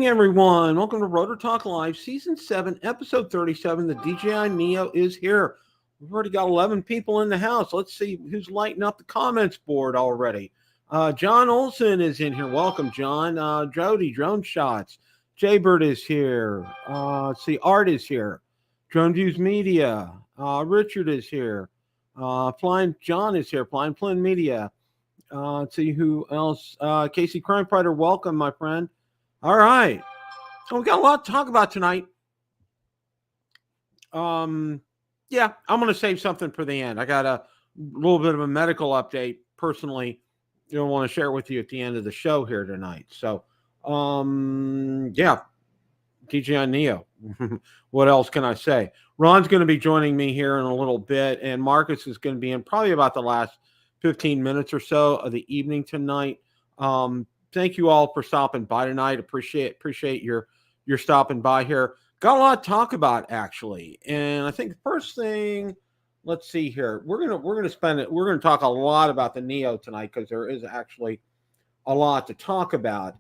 morning, everyone. Welcome to Rotor Talk Live, Season 7, Episode 37. The DJI Neo is here. We've already got 11 people in the house. Let's see who's lighting up the comments board already. John Olson is in here. Welcome, John. Jody, Drone Shots. Jaybird is here. Let's see, Art is here. Drone Views Media. Richard is here. Flying John is here. Flying Flynn Media. Let's see who else. Casey Crime Fighter, welcome, my friend. All right. So we got a lot to talk about tonight. Yeah, I'm going to save something for the end. I got a little bit of a medical update personally. I want to share with you at the end of the show here tonight. So, yeah, DJI Neo. What else can I say? Ron's going to be joining me here in a little bit, and Marcus is going to be in probably about the last 15 minutes or so of the evening tonight. Thank you all for stopping by tonight. Appreciate your stopping by here. Got a lot to talk about, actually. And I think the first thing, let's see here. We're gonna talk a lot about the Neo tonight because there is actually a lot to talk about.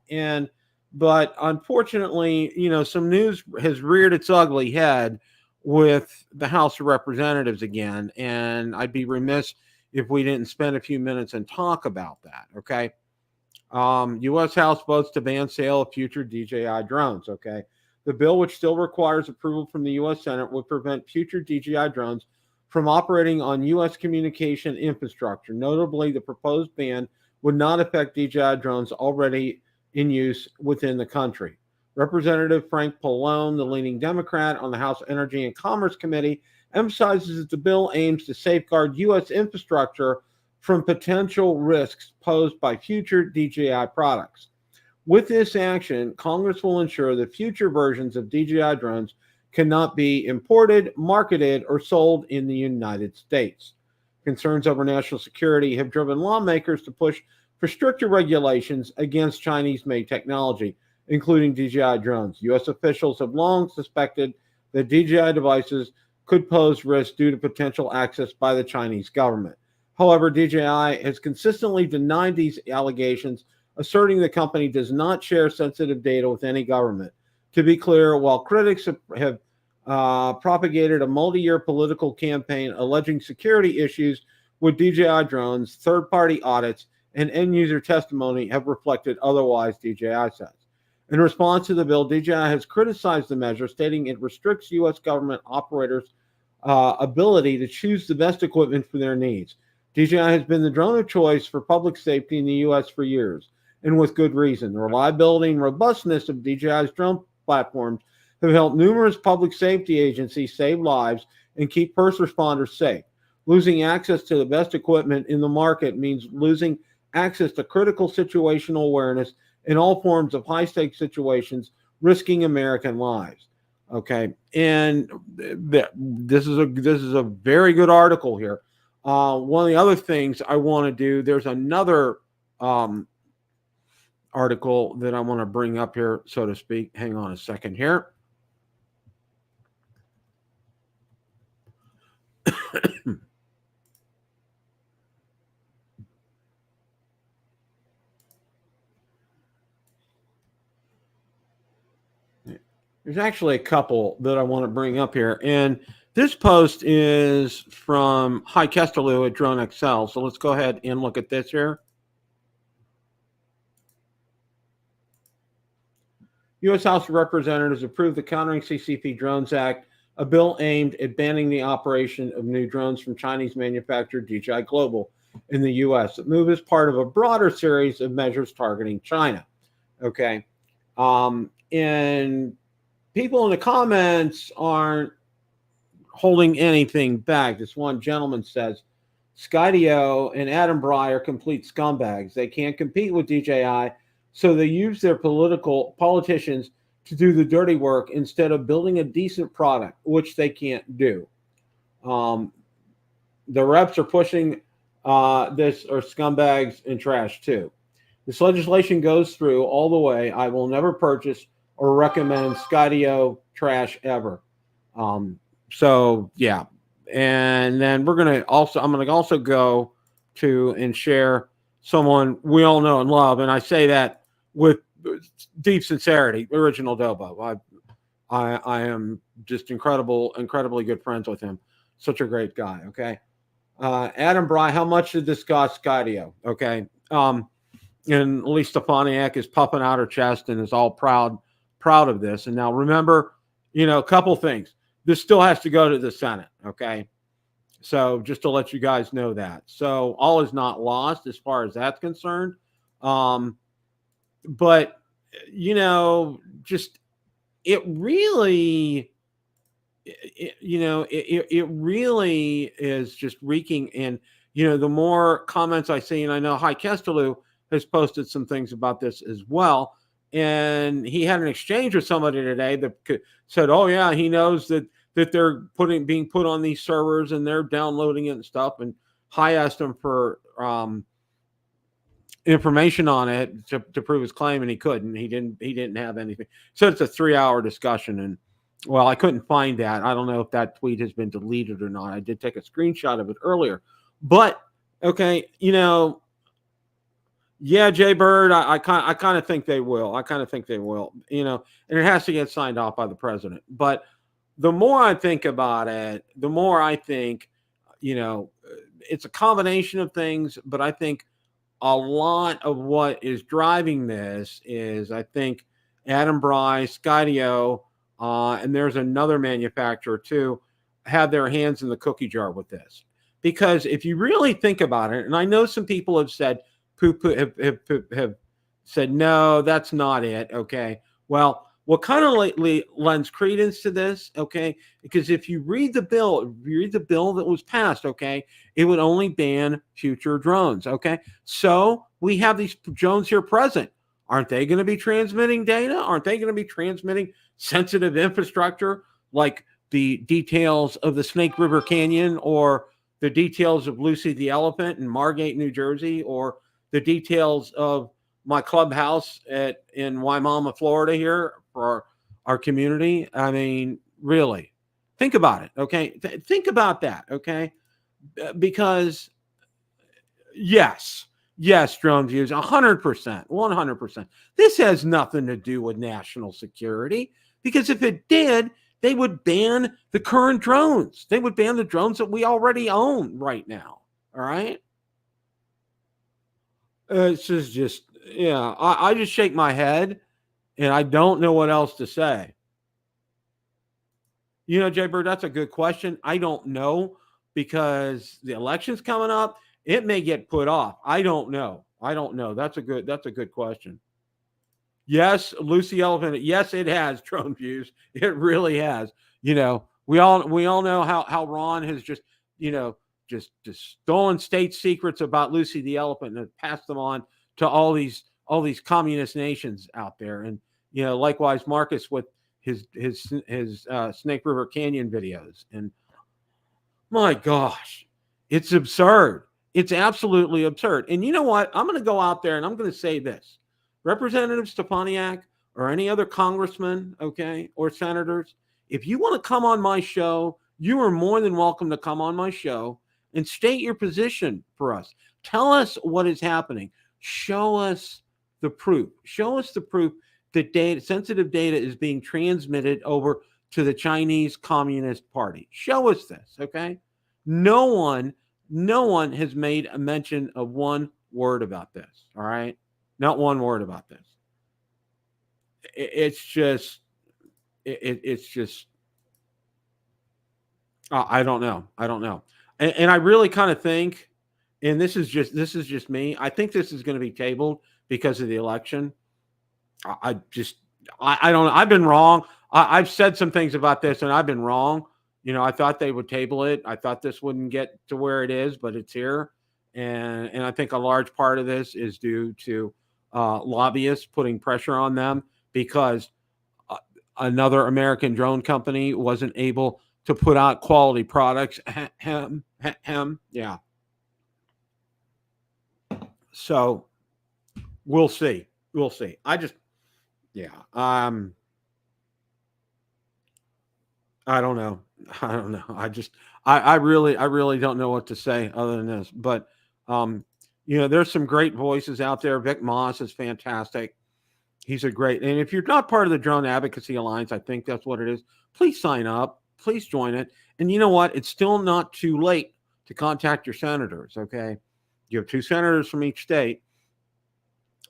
But unfortunately, some news has reared its ugly head with the House of Representatives again, and I'd be remiss if we didn't spend a few minutes and talk about that. Okay. U.S. House votes to ban sale of future DJI drones. Okay. The bill, which still requires approval from the U.S. Senate, would prevent future DJI drones from operating on U.S. communication infrastructure. Notably, the proposed ban would not affect DJI drones already in use within the country. Representative Frank Pallone, the leading Democrat on the House Energy and Commerce Committee, emphasizes that the bill aims to safeguard U.S. infrastructure from potential risks posed by future DJI products. With this action, Congress will ensure that future versions of DJI drones cannot be imported, marketed, or sold in the United States. Concerns over national security have driven lawmakers to push for stricter regulations against Chinese-made technology, including DJI drones. U.S. officials have long suspected that DJI devices could pose risk due to potential access by the Chinese government. However, DJI has consistently denied these allegations, asserting the company does not share sensitive data with any government. To be clear, while critics have propagated a multi-year political campaign alleging security issues with DJI drones, third-party audits and end-user testimony have reflected otherwise, DJI says. In response to the bill, DJI has criticized the measure, stating it restricts U.S. government operators' ability to choose the best equipment for their needs. DJI has been the drone of choice for public safety in the U.S. for years, and with good reason. The reliability and robustness of DJI's drone platforms have helped numerous public safety agencies save lives and keep first responders safe. Losing access to the best equipment in the market means losing access to critical situational awareness in all forms of high-stakes situations, risking American lives. Okay, and this is a very good article here. One of the other things I want to do, there's another article that I want to bring up here, so to speak. Hang on a second here. There's actually a couple that I want to bring up here. And this post is from Hi Kesterlu at Drone XL. So let's go ahead and look at this here. U.S. House of Representatives approved the Countering CCP Drones Act, a bill aimed at banning the operation of new drones from Chinese manufacturer DJI Global in the U.S. The move is part of a broader series of measures targeting China. Okay. And people in the comments aren't holding anything back. This one gentleman says, Skydio and Adam Bry are complete scumbags. They can't compete with DJI, so they use their politicians to do the dirty work instead of building a decent product, which they can't do. The reps are pushing this are scumbags and trash too. This legislation goes through all the way. I will never purchase or recommend Skydio trash ever. So yeah. And then I'm going to also go to and share someone we all know and love. And I say that with deep sincerity, original Dobo. I am just incredibly good friends with him. Such a great guy. Okay. Adam Bry, how much did this cost Skydio? Okay. And Lee Stefaniak is puffing out her chest and is all proud of this. And now remember, a couple things. This still has to go to the Senate. Okay. So just to let you guys know that. So all is not lost as far as that's concerned. But, just it really, it really is just reeking. And, the more comments I see, and I know Hi Kestelou has posted some things about this as well. And he had an exchange with somebody today that said, oh, yeah, he knows that they're being put on these servers and they're downloading it and stuff. And Hi asked him for information on it to prove his claim, and he couldn't. He didn't have anything. So it's a 3-hour discussion, and well, I couldn't find that. I don't know if that tweet has been deleted or not. I did take a screenshot of it earlier, but okay, yeah, Jay Bird, I kind of think they will. And it has to get signed off by the president. But the more I think about it, the more I think, it's a combination of things, but I think a lot of what is driving this is, I think, Adam Bry, Skydio, and there's another manufacturer too, have their hands in the cookie jar with this. Because if you really think about it, and I know some people have said, have said, no, that's not it. Okay. Well, what kind of lends credence to this? Okay. Because if you read the bill that was passed, okay, it would only ban future drones. Okay. So we have these drones here present. Aren't they going to be transmitting data? Aren't they going to be transmitting sensitive infrastructure like the details of the Snake River Canyon, or the details of Lucy the Elephant in Margate, New Jersey, or the details of my clubhouse in Wimauma, Florida here for our community? I mean, really, think about it, okay? Think about that, okay? Because, yes, drone views, 100%, 100%. This has nothing to do with national security, because if it did, they would ban the current drones. They would ban the drones that we already own right now, all right? It's just, yeah, I just shake my head, and I don't know what else to say. Jay Bird, that's a good question. I don't know, because the election's coming up. It may get put off. I don't know. That's a good question. Yes, Lucy Elephant. Yes, it has drone views. It really has. We all know how Ron has just stolen state secrets about Lucy the Elephant and passed them on to all these communist nations out there. And likewise Marcus with his Snake River Canyon videos. And my gosh, it's absurd. It's absolutely absurd. And you know what? I'm going to go out there and I'm going to say this. Representative Stefaniak or any other congressman, okay, or senators, if you want to come on my show, you are more than welcome to come on my show and state your position for us. Tell us what is happening. Show us the proof. Show us the proof that sensitive data is being transmitted over to the Chinese Communist Party. Show us this, okay? No one has made a mention of one word about this, all right? Not one word about this. It's just, I don't know. And I really kind of think, and this is just me, I think this is going to be tabled because of the election. I don't know. I've been wrong. I've said some things about this, and I've been wrong. I thought they would table it. I thought this wouldn't get to where it is, but it's here. And I think a large part of this is due to lobbyists putting pressure on them, because another American drone company wasn't able to put out quality products. Yeah. So we'll see. I don't know. I really don't know what to say other than this, but there's some great voices out there. Vic Moss is fantastic. He's a great, and if you're not part of the Drone Advocacy Alliance, I think that's what it is. Please sign up. Please join it. And you know what? It's still not too late to contact your senators. Okay, you have 2 senators from each state,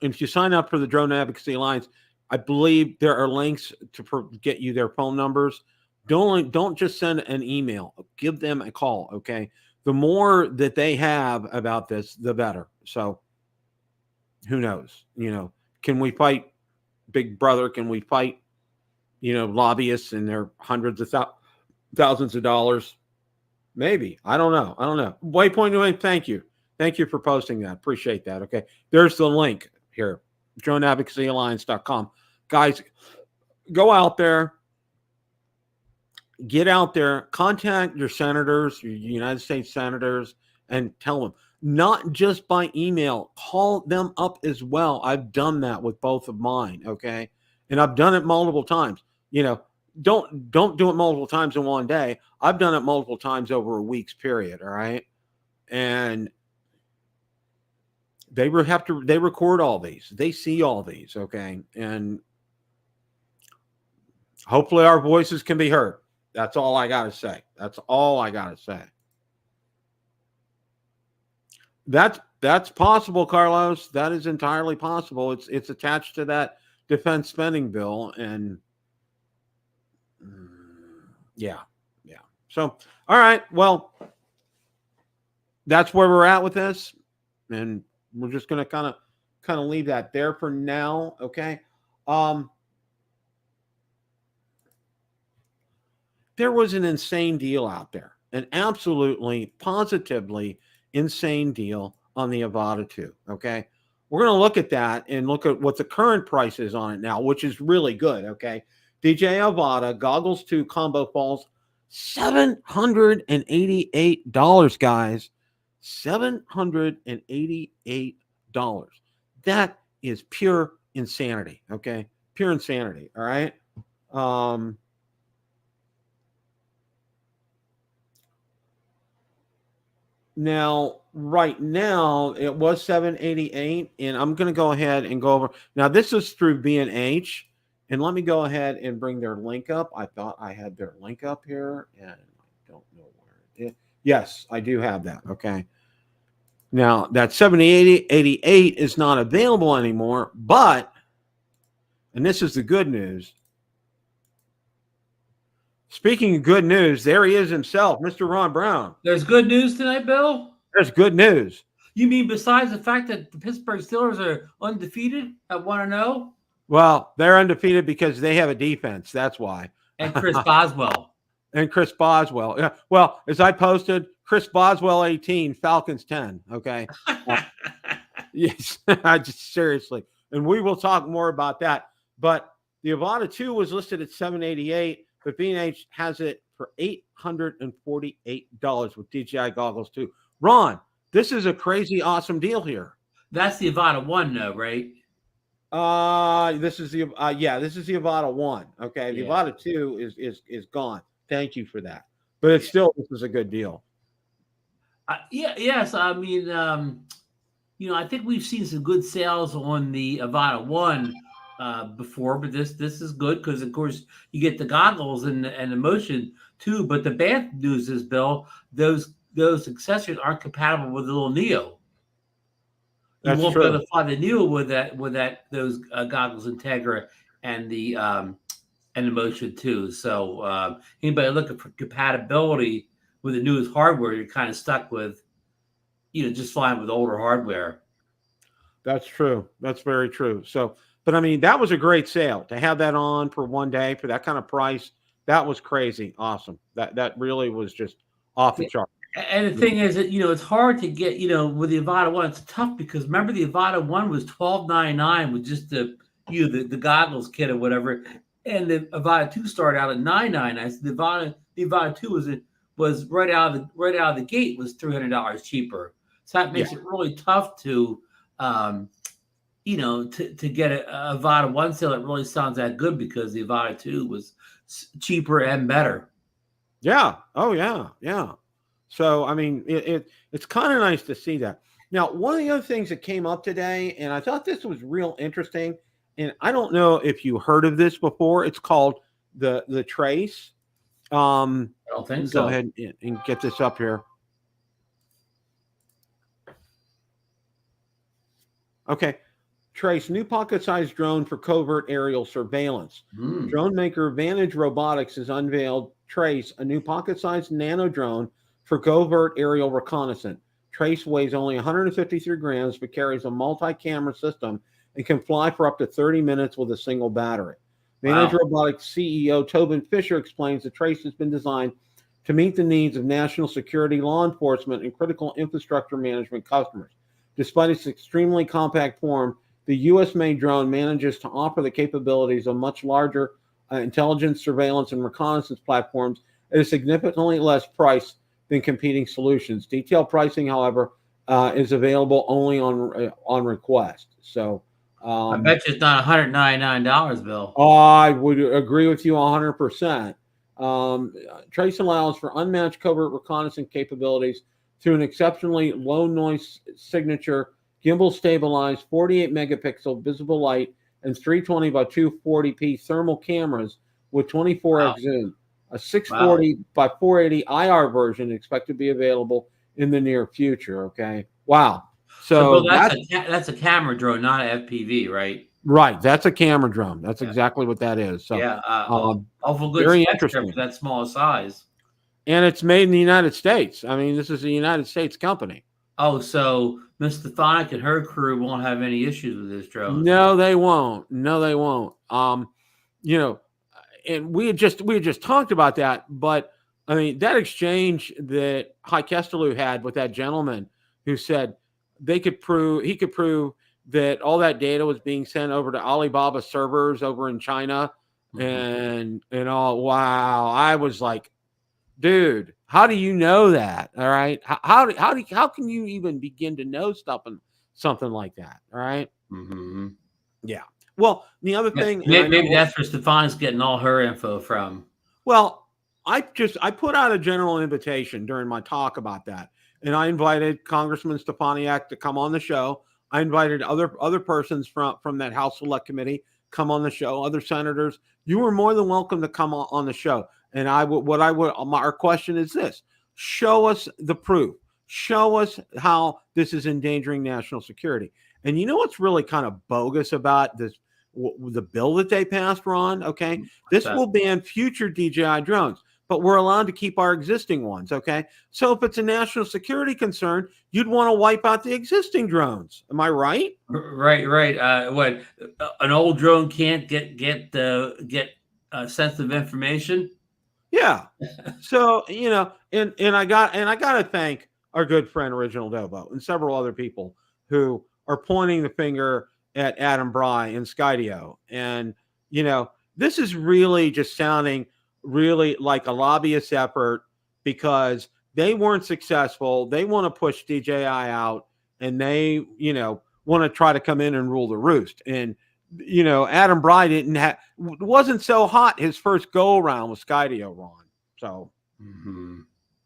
and if you sign up for the Drone Advocacy Alliance, I believe there are links to get you their phone numbers. Don't just send an email. Give them a call. Okay, the more that they have about this, the better. So, who knows? Can we fight Big Brother? Can we fight, lobbyists and their hundreds of thousands of dollars? Maybe. I don't know. Waypoint, thank you. Thank you for posting that. Appreciate that. Okay. There's the link here. DroneAdvocacyAlliance.com. Guys, go out there. Get out there. Contact your senators, your United States senators, and tell them. Not just by email, call them up as well. I've done that with both of mine, okay? And I've done it multiple times. Don't do it multiple times in one day. I've done it multiple times over a week's period, all right? And they record all these. They see all these, okay? And hopefully our voices can be heard. That's all I got to say. That's all I got to say. That's possible, Carlos. That is entirely possible. It's attached to that defense spending bill, and yeah. So, all right. Well, that's where we're at with this, and we're just going to kind of leave that there for now. Okay. There was an insane deal out there, an absolutely, positively insane deal on the Avata 2. Okay. We're going to look at that and look at what the current price is on it now, which is really good. Okay. DJI Avata Goggles 2 combo falls $788, guys. $788. That is pure insanity. Okay. Pure insanity. All right. Now, right now, it was 788, and I'm going to go ahead and go over. Now, this is through B&H, and let me go ahead and bring their link up. I thought I had their link up here, and I don't know where it is. Yes, I do have that. Okay. Now, that 788 is not available anymore, but, and this is the good news. Speaking of good news, there he is himself, Mr. Ron Brown. There's good news tonight, Bill? There's good news. You mean besides the fact that the Pittsburgh Steelers are undefeated at 1-0? Well, they're undefeated because they have a defense. That's why. And Chris Boswell. Yeah. Well, as I posted, Chris Boswell 18, Falcons 10. Okay. Yes. I just seriously. And we will talk more about that. But the Avata 2 was listed at $788. But B&H has it for $848 with DJI Goggles 2. Ron, this is a crazy, awesome deal here. That's the Avata 1, though, right? This is the Avata 1. Okay, the Avata 2 is gone. Thank you for that. But it's still, this is a good deal. Yes. I mean, I think we've seen some good sales on the Avata 1. Before, but this is good because of course you get the goggles and the motion too. But the bad news is, Bill, those accessories aren't compatible with the little Neo. You won't be able to fly the Neo with those goggles Integra and the motion too. So anybody looking for compatibility with the newest hardware, you're kind of stuck with just flying with older hardware. That's true. That's very true. So. But I mean, that was a great sale to have that on for one day for that kind of price. That was crazy. Awesome. That really was just off the chart. And the thing is that, it's hard to get, with the Avata 1, it's tough because remember the Avata 1 was $12.99 with just the goggles kit or whatever. And the Avata 2 started out at $9.99. So the Avata 2 was right out of the gate was $300 cheaper. So that makes it really tough to to get a Avata 1 sale that really sounds that good because the Avata 2 was cheaper and better. Yeah. Oh, yeah. Yeah. So, I mean, it's kind of nice to see that. Now, one of the other things that came up today, and I thought this was real interesting, and I don't know if you heard of this before. It's called the Trace. I don't think so. Go ahead and get this up here. Okay. Trace, new pocket-sized drone for covert aerial surveillance. Drone maker Vantage Robotics has unveiled Trace, a new pocket-sized nano drone for covert aerial reconnaissance. Trace weighs only 153 grams, but carries a multi-camera system and can fly for up to 30 minutes with a single battery. Vantage Robotics CEO Tobin Fisher explains the Trace has been designed to meet the needs of national security, law enforcement, and critical infrastructure management customers. Despite its extremely compact form, the U.S.-made drone manages to offer the capabilities of much larger intelligence, surveillance, and reconnaissance platforms at a significantly less price than competing solutions. Detailed pricing, however, is available only on request. So I bet you it's not $199, Bill. I would agree with you 100%. Trace allows for unmatched covert reconnaissance capabilities through an exceptionally low noise signature, gimbal stabilized 48 megapixel visible light and 320 by 240p thermal cameras with 24x zoom. A 640 by 480 IR version expected to be available in the near future. Okay. Wow. So Bill, that's a camera drone, not an FPV, right? Right. That's a camera drone. That's exactly what that is. So yeah, awful good very specs interesting for that small size. And it's made in the United States. I mean, this is a United States company. Oh, so Miss Stefanik and her crew won't have any issues with this drone. No, they won't. No, they won't. You know, and we had just talked about that, but I mean, that exchange that High Kestelou had with that gentleman who said he could prove that all that data was being sent over to Alibaba servers over in China, and all. Wow, I was like, dude, how do you know that? All right, how can you even begin to know something like that? All right. Yeah. Well, the other thing, maybe that's where Stefanik's getting all her info from. Well, I put out a general invitation during my talk about that, and I invited Congressman Stefaniak to come on the show. I invited other persons from that House Select Committee come on the show, other senators. You were more than welcome to come on the show. And our question is this: show us the proof. Show us how this is endangering national security. And you know what's really kind of bogus about this? The bill that they passed, Ron, okay? This will ban future DJI drones, but we're allowed to keep our existing ones, okay? So if it's a national security concern, you'd want to wipe out the existing drones. Am I right? Right. What, an old drone can't get sensitive information? Yeah. So, you know, and I got to thank our good friend Original Dobo and several other people who are pointing the finger at Adam Bry and Skydio. And, you know, this is really just sounding really like a lobbyist effort because they weren't successful. They want to push DJI out and they, you know, want to try to come in and rule the roost. And, you know, Adam Bry wasn't so hot his first go around with Skydio, Ron. So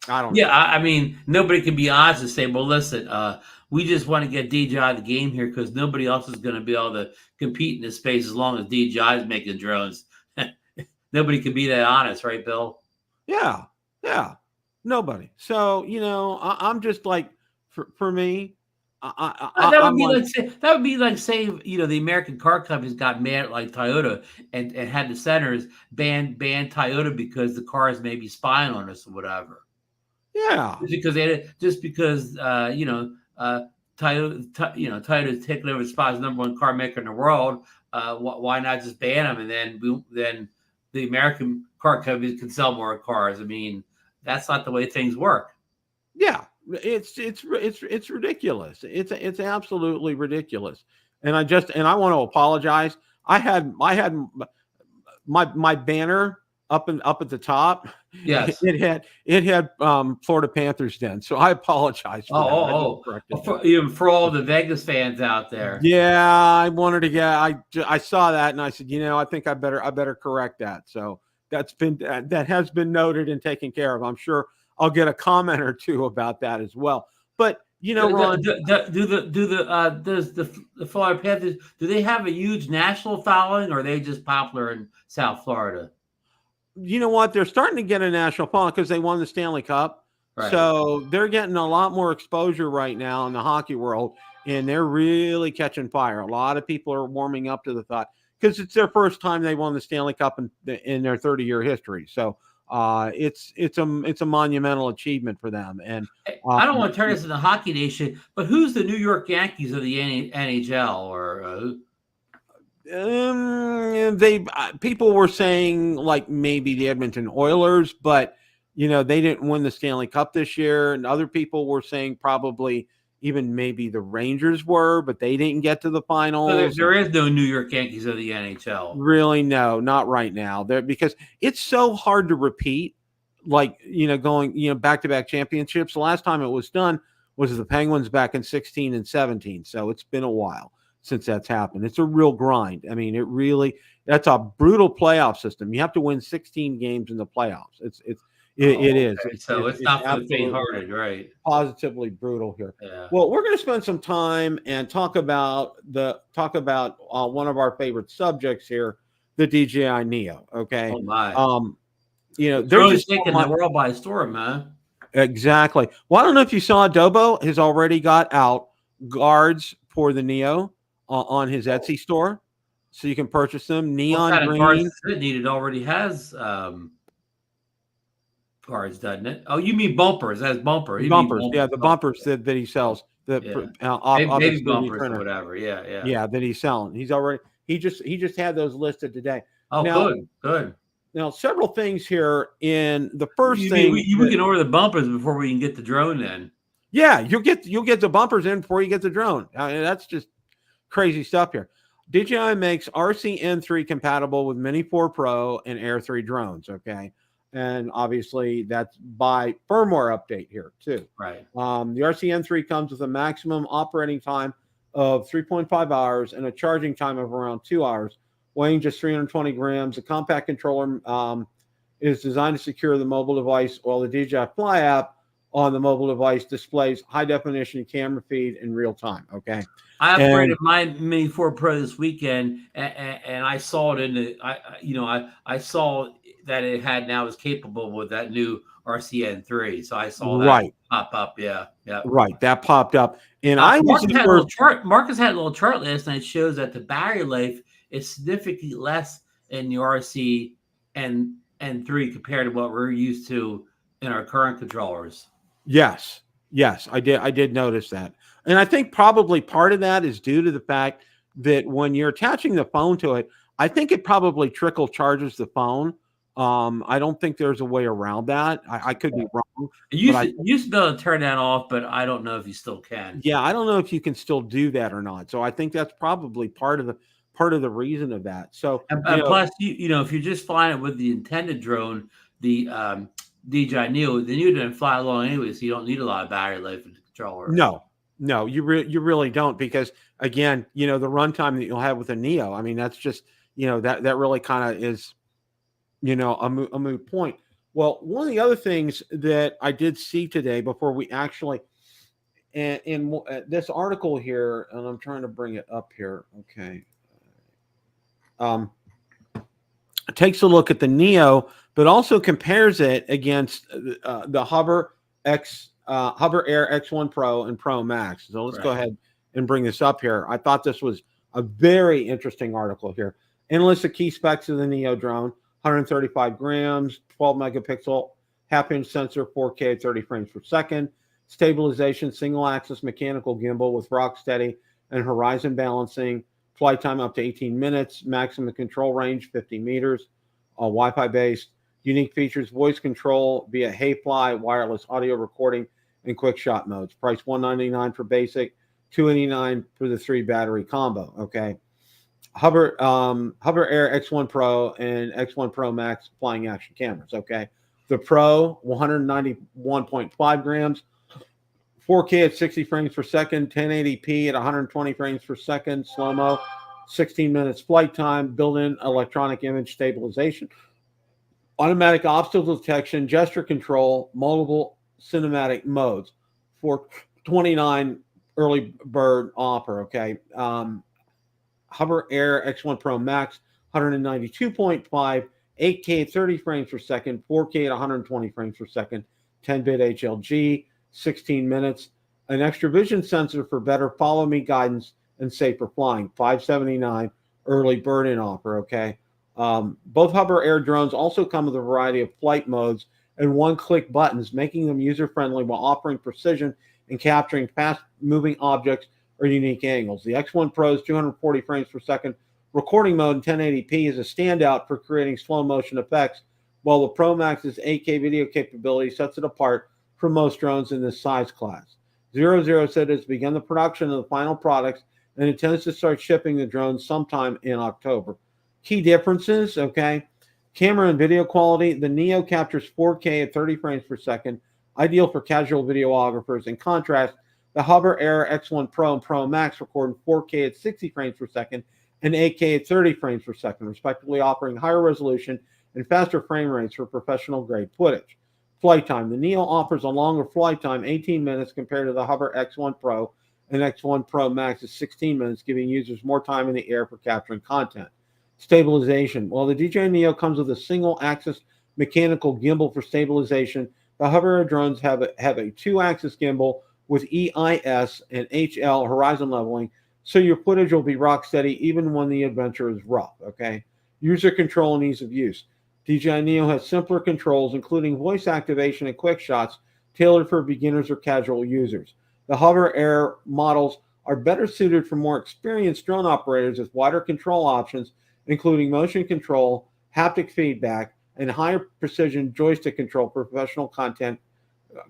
I don't know. I mean, nobody can be honest and say, well, listen, we just want to get DJI the game here because nobody else is going to be able to compete in this space as long as DJI is making drones. Nobody can be that honest, right, Bill? Yeah. Nobody. So, you know, I'm just like, for me, that would be like saying, you know, the American car companies got mad at like Toyota and had the senators ban Toyota because the cars may be spying on us or whatever. Yeah, just because Toyota's taking over the spot as #1 car maker in the world. Why not just ban them and then the American car companies can sell more cars? I mean, that's not the way things work. Yeah, it's ridiculous. It's absolutely ridiculous. And I want to apologize. I had my banner up at the top. Yes, it had Florida Panthers Den. So I apologize for that. Even for all the Vegas fans out there. Yeah, I wanted to get. I saw that and I said, you know, I think I better correct that. So that has been noted and taken care of. I'm sure I'll get a comment or two about that as well. But You know, Ron, Does the Florida Panthers, do they have a huge national following, or are they just popular in South Florida? you know what? They're starting to get a national following because they won the Stanley Cup. Right. So they're getting a lot more exposure right now in the hockey world, and they're really catching fire. A lot of people are warming up to the thought because it's their first time they won the Stanley Cup in their 30-year history. So it's a monumental achievement for them. And I don't want to turn this into Hockey Nation, but who's the New York Yankees of the NHL? Or people were saying like maybe the Edmonton Oilers, but they didn't win the Stanley Cup this year. And other people were saying probably even maybe the Rangers were, but they didn't get to the finals. So there is no New York Yankees of the NHL. Really, no, not right now. Because it's so hard to repeat, like, going, back-to-back championships. The last time it was done was the Penguins back in 16 and 17. So it's been a while since that's happened. It's a real grind. I mean, that's a brutal playoff system. You have to win 16 games in the playoffs. It is. So it's not for the faint-hearted, right? Positively brutal here. Yeah. Well, we're going to spend some time and talk about one of our favorite subjects here, the DJI Neo. Okay. Oh my. They're really just taking the world by storm, man. Exactly. Well, I don't know if you saw, Adobo has already got out guards for the Neo on his Etsy store, so you can purchase them. Neon what kind green. Of guards it needed already has. Cards, doesn't it? Oh, you mean bumpers? That has bumpers. Bumpers, yeah, the bumpers that he sells. Maybe bumpers or whatever. Yeah, that he's selling. He just had those listed today. Oh, good. Now, several things here. In the first we can order the bumpers before we can get the drone. Then, yeah, you'll get the bumpers in before you get the drone. I mean, that's just crazy stuff here. DJI makes RC N3 compatible with Mini 4 Pro and Air 3 drones. Okay. And obviously that's by firmware update here too. Right. The RC N3 comes with a maximum operating time of 3.5 hours and a charging time of around 2 hours, weighing just 320 grams. The compact controller is designed to secure the mobile device, while the DJI Fly app on the mobile device displays high definition camera feed in real time. Okay. I upgraded my Mini 4 Pro this weekend, and I saw it I saw that it is capable with that new RC N3. So I saw that pop up. Yeah. Right. That popped up. And Marcus had a little chart last night, shows that the battery life is significantly less in the RC N3 compared to what we're used to in our current controllers. Yes, I did notice that. And I think probably part of that is due to the fact that when you're attaching the phone to it, I think it probably trickle charges the phone. I don't think there's a way around that. I could be wrong. You used to be able to turn that off, but I don't know if you still can. Yeah, I don't know if you can still do that or not. So I think that's probably part of the reason of that. So plus, if you're just flying it with the intended drone, the DJI Neo, then you didn't fly along anyway, so you don't need a lot of battery life in the controller. No, you really don't, because again, the runtime that you'll have with a Neo, I mean, that's just that really kind of is a moot point. Well, one of the other things that I did see today before we actually, in this article here, and I'm trying to bring it up here. Okay. Takes a look at the Neo, but also compares it against the Hover Air X1 Pro and Pro Max. So let's go ahead and bring this up here. I thought this was a very interesting article here. And list the key specs of the Neo drone: 135 grams, 12 megapixel, half-inch sensor, 4K at 30 frames per second, stabilization, single-axis mechanical gimbal with rock steady and horizon balancing, flight time up to 18 minutes, maximum control range 50 meters, Wi-Fi based. Unique features: voice control via HeyFly, wireless audio recording, and quick shot modes. Price $199 for basic, $289 for the 3 battery combo. Okay. Hover Air X1 Pro and X1 Pro Max flying action cameras. Okay. The Pro, 191.5 grams, 4K at 60 frames per second, 1080p at 120 frames per second, slow-mo, 16 minutes flight time, built-in electronic image stabilization, automatic obstacle detection, gesture control, multiple cinematic modes, 4K $429 early bird offer. Okay. Hover Air X1 Pro Max, 192.5, 8K at 30 frames per second, 4K at 120 frames per second, 10-bit HLG, 16 minutes, an extra vision sensor for better follow me guidance and safer flying, $579 early bird in offer. Okay. Both Hover Air drones also come with a variety of flight modes and one-click buttons, making them user-friendly while offering precision in capturing fast-moving objects or unique angles. The X1 Pro's 240 frames per second recording mode in 1080p is a standout for creating slow-motion effects, while the Pro Max's 8K video capability sets it apart from most drones in this size class. 00 said it's begun the production of the final products and intends to start shipping the drones sometime in October. Key differences, okay? Camera and video quality. The Neo captures 4K at 30 frames per second, ideal for casual videographers. In contrast, the Hover Air X1 Pro and Pro Max record in 4K at 60 frames per second and 8K at 30 frames per second, respectively, offering higher resolution and faster frame rates for professional-grade footage. Flight time. The Neo offers a longer flight time, 18 minutes, compared to the Hover X1 Pro and X1 Pro Max is 16 minutes, giving users more time in the air for capturing content. Stabilization. While the DJI Neo comes with a single-axis mechanical gimbal for stabilization, the Hover Air drones have a 2-axis gimbal with EIS and HL horizon leveling, so your footage will be rock steady even when the adventure is rough. Okay. User control and ease of use. DJI Neo has simpler controls, including voice activation and quick shots, tailored for beginners or casual users. The Hover Air models are better suited for more experienced drone operators with wider control options, including motion control, haptic feedback, and higher precision joystick control for professional content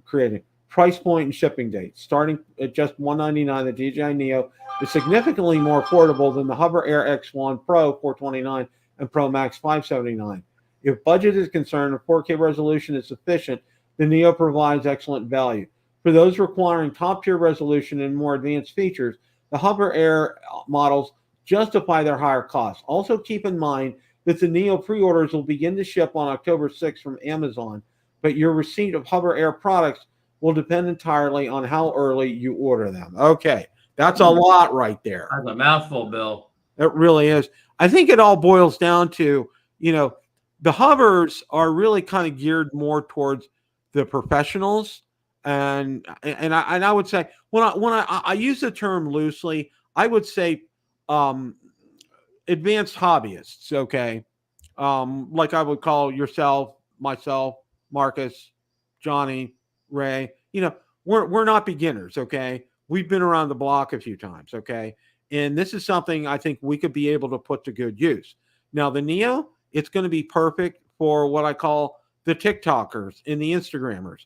creating. Price point and shipping date. Starting at just $199, the DJI Neo is significantly more affordable than the Hover Air X1 Pro, $429, and Pro Max, $579. If budget is concerned and 4K resolution is sufficient, the Neo provides excellent value. For those requiring top-tier resolution and more advanced features, the Hover Air models justify their higher costs. Also keep in mind that the Neo pre-orders will begin to ship on October 6th from Amazon, but your receipt of Hover Air products will depend entirely on how early you order them. Okay, that's a lot right there. That's a mouthful, Bill. It really is. I think it all boils down to, the hovers are really kind of geared more towards the professionals. And I would say when I use the term loosely, I would say advanced hobbyists. Okay, like I would call yourself, myself, Marcus, Johnny, Ray. We're not beginners. Okay, we've been around the block a few times. Okay, and this is something I think we could be able to put to good use. Now the Neo, it's going to be perfect for what I call the TikTokers and the Instagrammers.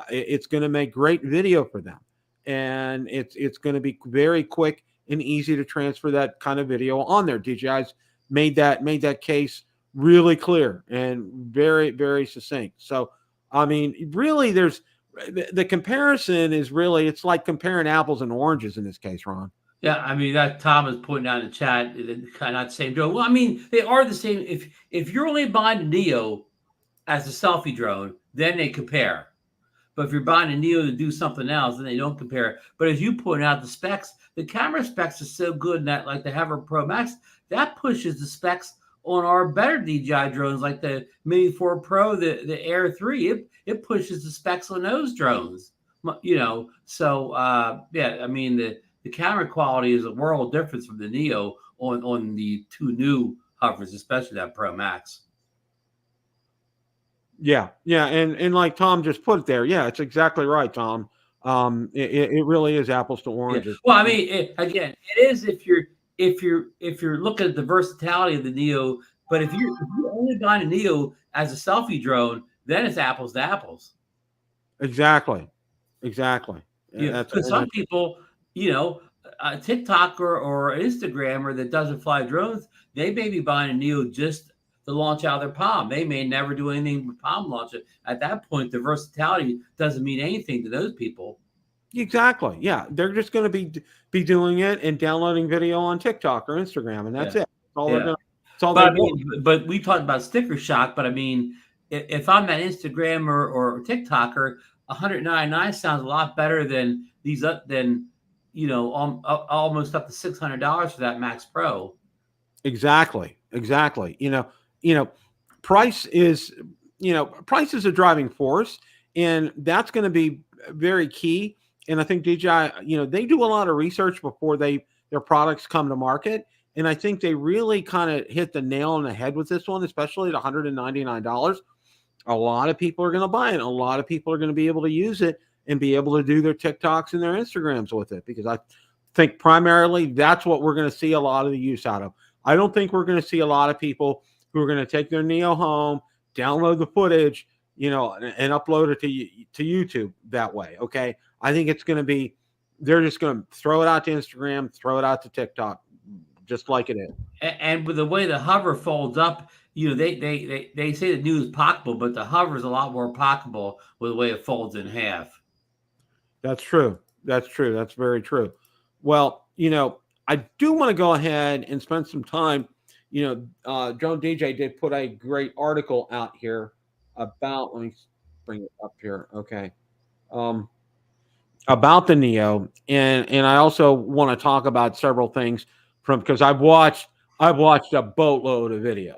It's going to make great video for them, and it's going to be very quick and easy to transfer that kind of video on there. DJI's made that case really clear and very, very succinct. So, I mean, really, there's the comparison is really, it's like comparing apples and oranges in this case, Ron. Yeah, I mean, that Tom is putting out in the chat, kind of the same drone. Well, I mean, they are the same. If you're only buying a Neo as a selfie drone, then they compare. But if you're buying a Neo to do something else, then they don't compare. But as you point out, the specs, the camera specs are so good that, like the Hover Pro Max, that pushes the specs on our better DJI drones, like the Mini 4 Pro, the Air 3. It pushes the specs on those drones. So yeah, I mean the camera quality is a world difference from the Neo on the two new hovers, especially that Pro Max. Yeah, and like Tom just put it there. Yeah, it's exactly right, Tom. It really is apples to oranges. Yeah. Well, I mean, it is if you're looking at the versatility of the Neo. But if you're only buying a Neo as a selfie drone, then it's apples to apples. Exactly. Yeah, because some people, a TikToker or Instagrammer that doesn't fly drones, they may be buying a Neo just to launch out of their palm. They may never do anything but palm launch it. At that point, the versatility doesn't mean anything to those people. Exactly. Yeah, they're just going to be doing it and downloading video on TikTok or Instagram, and that's it. But we talked about sticker shock. But I mean, if I'm an Instagrammer or TikToker, $199 sounds a lot better than these than almost up to $600 for that Max Pro. Exactly. Price is price is a driving force, and that's going to be very key. And I think DJI, they do a lot of research before their products come to market. And I think they really kind of hit the nail on the head with this one, especially at $199. A lot of people are going to buy it. A lot of people are going to be able to use it and be able to do their TikToks and their Instagrams with it, because I think primarily that's what we're going to see a lot of the use out of. I don't think we're going to see a lot of people who are going to take their Neo home, download the footage, and upload it to YouTube that way. Okay. I think it's going to be, they're just going to throw it out to Instagram, throw it out to TikTok, just like it is. And with the way the hover folds up, they say the Neo is pocketable, but the hover is a lot more pocketable with the way it folds in half. That's true. That's very true. Well, I do want to go ahead and spend some time. Drone DJ did put a great article out here about, let me bring it up here. Okay. About the Neo. And I also want to talk about several things because I've watched a boatload of videos.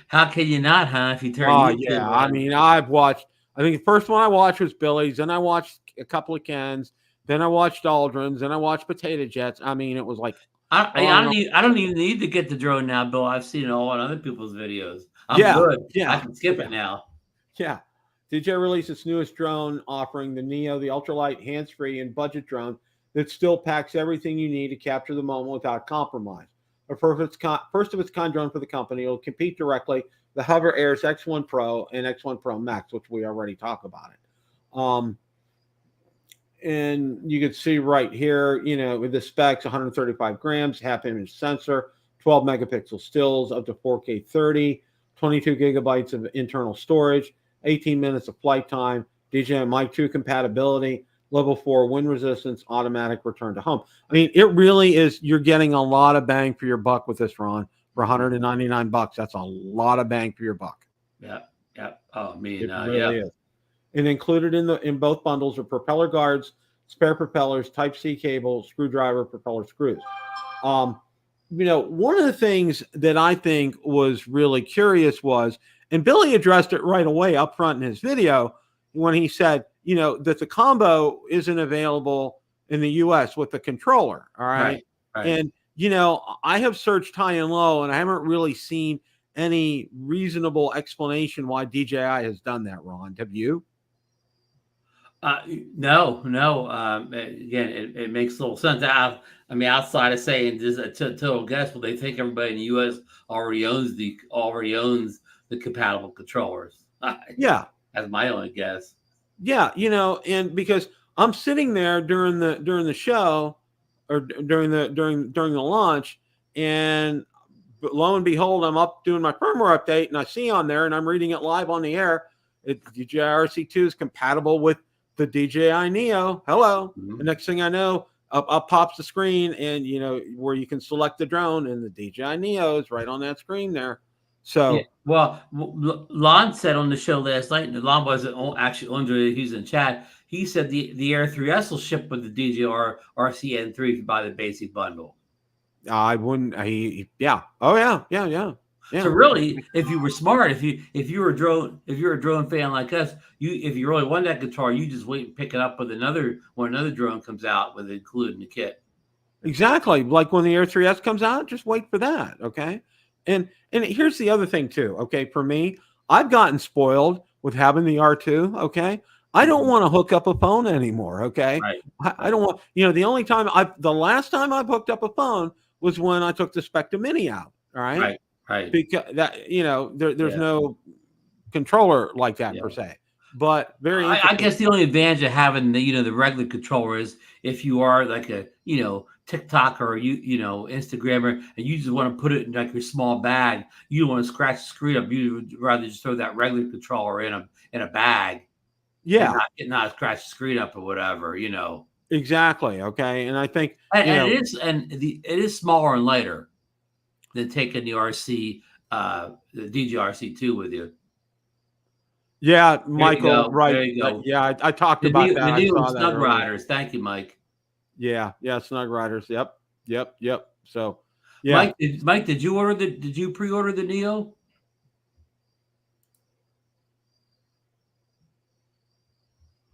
How can you not, huh? If you turn YouTube yeah. On. I mean, I think the first one I watched was Billy's, then I watched a couple of Ken's, then I watched Aldrin's, then I watched Potato Jets. I mean, it was like I don't even need to get the drone now, Bill. I've seen it all on other people's videos. I'm good. Yeah. I can skip it now. Yeah. DJI released its newest drone offering, the Neo, the ultralight, hands-free, and budget drone that still packs everything you need to capture the moment without compromise. A first of its kind drone for the company. It will compete directly the Hover Air's X1 Pro and X1 Pro Max, which we already talked about it. And you can see right here, with the specs, 135 grams, half-image sensor, 12 megapixel stills, up to 4K 30, 22 gigabytes of internal storage, 18 minutes of flight time, DJI Mic 2 compatibility, level 4 wind resistance, automatic return to home. I mean, it really is, you're getting a lot of bang for your buck with this, Ron. For $199, that's a lot of bang for your buck. Yeah. Oh, I mean, it really is. And included in both bundles are propeller guards, spare propellers, Type-C cable, screwdriver, propeller screws. One of the things that I think was really curious was, and Billy addressed it right away up front in his video when he said, that the combo isn't available in the US with the controller. All right. And, I have searched high and low, and I haven't really seen any reasonable explanation why DJI has done that, Ron. Have you? No. Again, it makes little sense. Outside of saying just a total guess, but they think everybody in the U.S. already owns the compatible controllers. Yeah, that's my only guess. Yeah, and because I'm sitting there during the show or during the launch, and lo and behold, I'm up doing my firmware update, and I see on there, and I'm reading it live on the air. DJI RC2 is compatible with the DJI Neo. Hello. Mm-hmm. The next thing I know, up pops the screen, and where you can select the drone, and the DJI Neo is right on that screen there. So, well, Lon said on the show last night, and Lon wasn't actually Andre, he's in chat. He said the Air 3S will ship with the DJI RC N3 if you buy the basic bundle. I wouldn't. Yeah. Oh yeah. Yeah. So really, if you were smart, if you're a drone fan like us, if you really want that guitar, you just wait and pick it up with when another drone comes out with it included in the kit. Exactly, like when the Air 3S comes out, just wait for that. Okay, and here's the other thing too. Okay, for me, I've gotten spoiled with having the R2. Okay, I don't want to hook up a phone anymore. Okay, right. I don't want. The last time I've hooked up a phone was when I took the Spectre Mini out. All right. Right. Because that there's no controller like that per se. But I guess the only advantage of having the regular controller is if you are like a TikTok or Instagrammer and you just want to put it in like your small bag, you don't want to scratch the screen up. You would rather just throw that regular controller in a bag. Yeah, and not scratch the screen up or whatever. Exactly. Okay, and I think it is smaller and lighter than taking the DJI RC2 with you. Yeah, There you Michael, go. right. There you go. Yeah, I talked The about new, that. the I new saw that Snug earlier. Riders. Thank you, Mike. Yeah, Snug Riders. Yep. So, yeah. Mike, did you pre-order the Neo?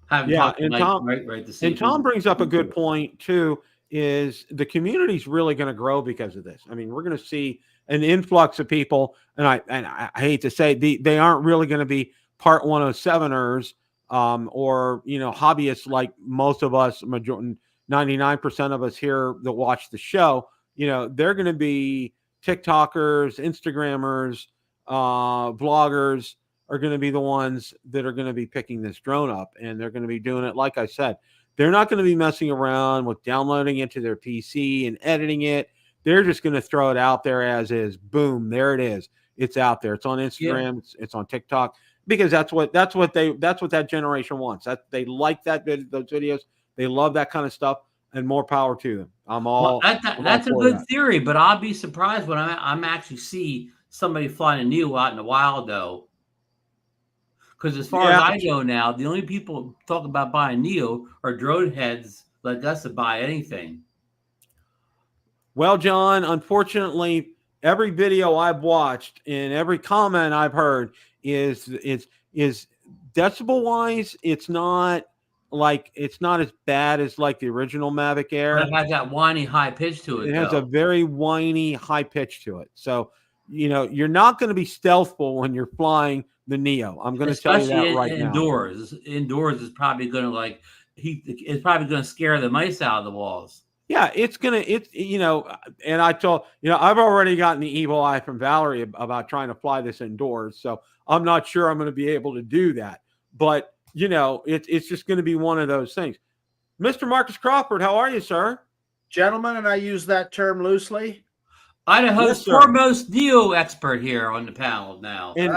Haven't Yeah, talked to Mike right this and Tom evening. brings up a good point too, is the community's really going to grow because of this. I mean, we're going to see an influx of people, and I hate to say they aren't really going to be part 107ers or hobbyists like most of us, 99% of us here that watch the show. They're going to be TikTokers, Instagrammers, vloggers are going to be the ones that are going to be picking this drone up, and they're going to be doing it. Like I said, they're not going to be messing around with downloading it to their PC and editing it. They're just going to throw it out there as is. Boom, there it is. It's out there. It's on Instagram. Yeah. It's on TikTok, because that's what that generation wants. That they like those videos. They love that kind of stuff, and more power to them. That's a good theory, but I'll be surprised when I'm actually see somebody flying a Neo out in the wild, though. Because as far as I know now, the only people talk about buying Neo are drone heads like us to buy anything. Well, John, unfortunately, every video I've watched and every comment I've heard is decibel wise, it's not as bad as like the original Mavic Air. But it has that whiny high pitch to it. It has a very whiny high pitch to it. So, you're not going to be stealthful when you're flying the Neo. I'm going to tell you that right now. Indoors is probably going to it's probably going to scare the mice out of the walls. Yeah, and I told, I've already gotten the evil eye from Valerie about trying to fly this indoors. So I'm not sure I'm going to be able to do that. But, it's just going to be one of those things. Mr. Marcus Crawford, how are you, sir? Gentlemen, and I use that term loosely. Idaho's foremost Neo expert here on the panel now. And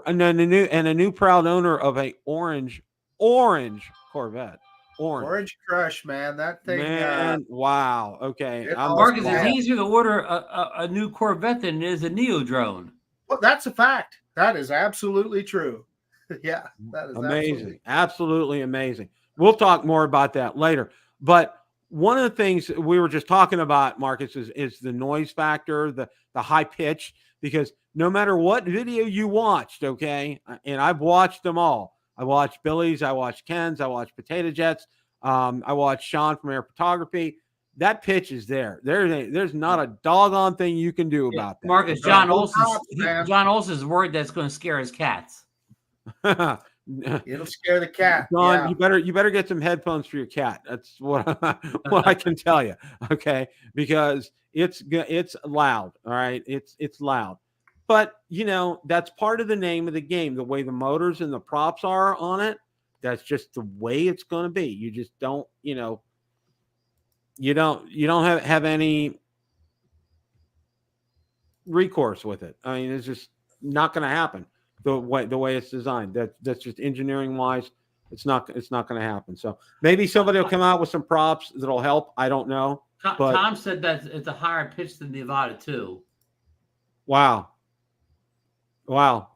a new proud owner of a orange Corvette. Orange Crush, man. That thing. Man, wow. Okay. Marcus, it's easier to order a new Corvette than it is a Neo drone. Well, that's a fact. That is absolutely true. Yeah, that is amazing. Absolutely amazing. We'll talk more about that later. But one of the things we were just talking about, Marcus, is the noise factor, the high pitch, because no matter what video you watched, okay, and I've watched them all. I watched Billy's, I watched Ken's, I watched Potato Jet's, I watched Sean from Air Photography. That pitch is there. There's not a doggone thing you can do about that. Marcus, John Olson's worried that's going to scare his cats. It'll scare the cat. John, you better get some headphones for your cat. That's what I can tell you. Okay, because it's loud. All right, it's loud. But that's part of the name of the game. The way the motors and the props are on it, that's just the way it's going to be. You just don't, you don't have any recourse with it. I mean, it's just not going to happen. The way it's designed, that's just engineering wise, it's not going to happen. So maybe somebody will come out with some props that'll help. I don't know. Tom said that it's a higher pitch than the Avata 2. Wow,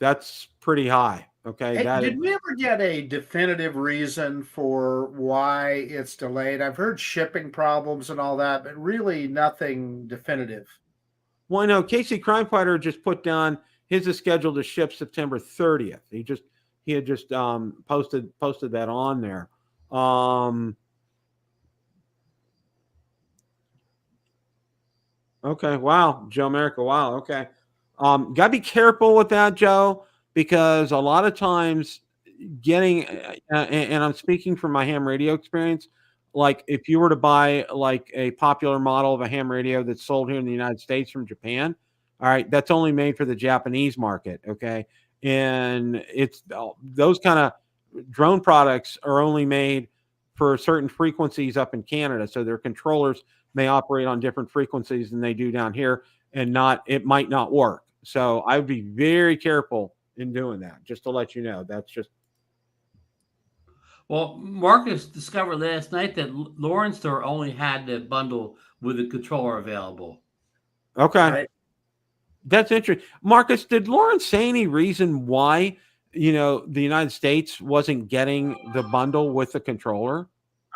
that's pretty high. Okay, hey, did we ever get a definitive reason for why it's delayed? I've heard shipping problems and all that, but really nothing definitive. Well, I know Casey Crime Fighter just put down his is scheduled to ship September 30th. He had just posted that on there. Okay. Wow. Joe America. Wow. Okay. Gotta be careful with that, Joe, because a lot of times getting, and I'm speaking from my ham radio experience, like if you were to buy like a popular model of a ham radio that's sold here in the United States from Japan, all right, that's only made for the Japanese market, okay? And it's those kind of drone products are only made for certain frequencies up in Canada, so their controllers may operate on different frequencies than they do down here, and it might not work. So I would be very careful in doing that, just to let you know. That's just. Well, Marcus discovered last night that Lauren's store only had the bundle with the controller available. Okay. Right. That's interesting. Marcus, did Lauren say any reason why the United States wasn't getting the bundle with the controller?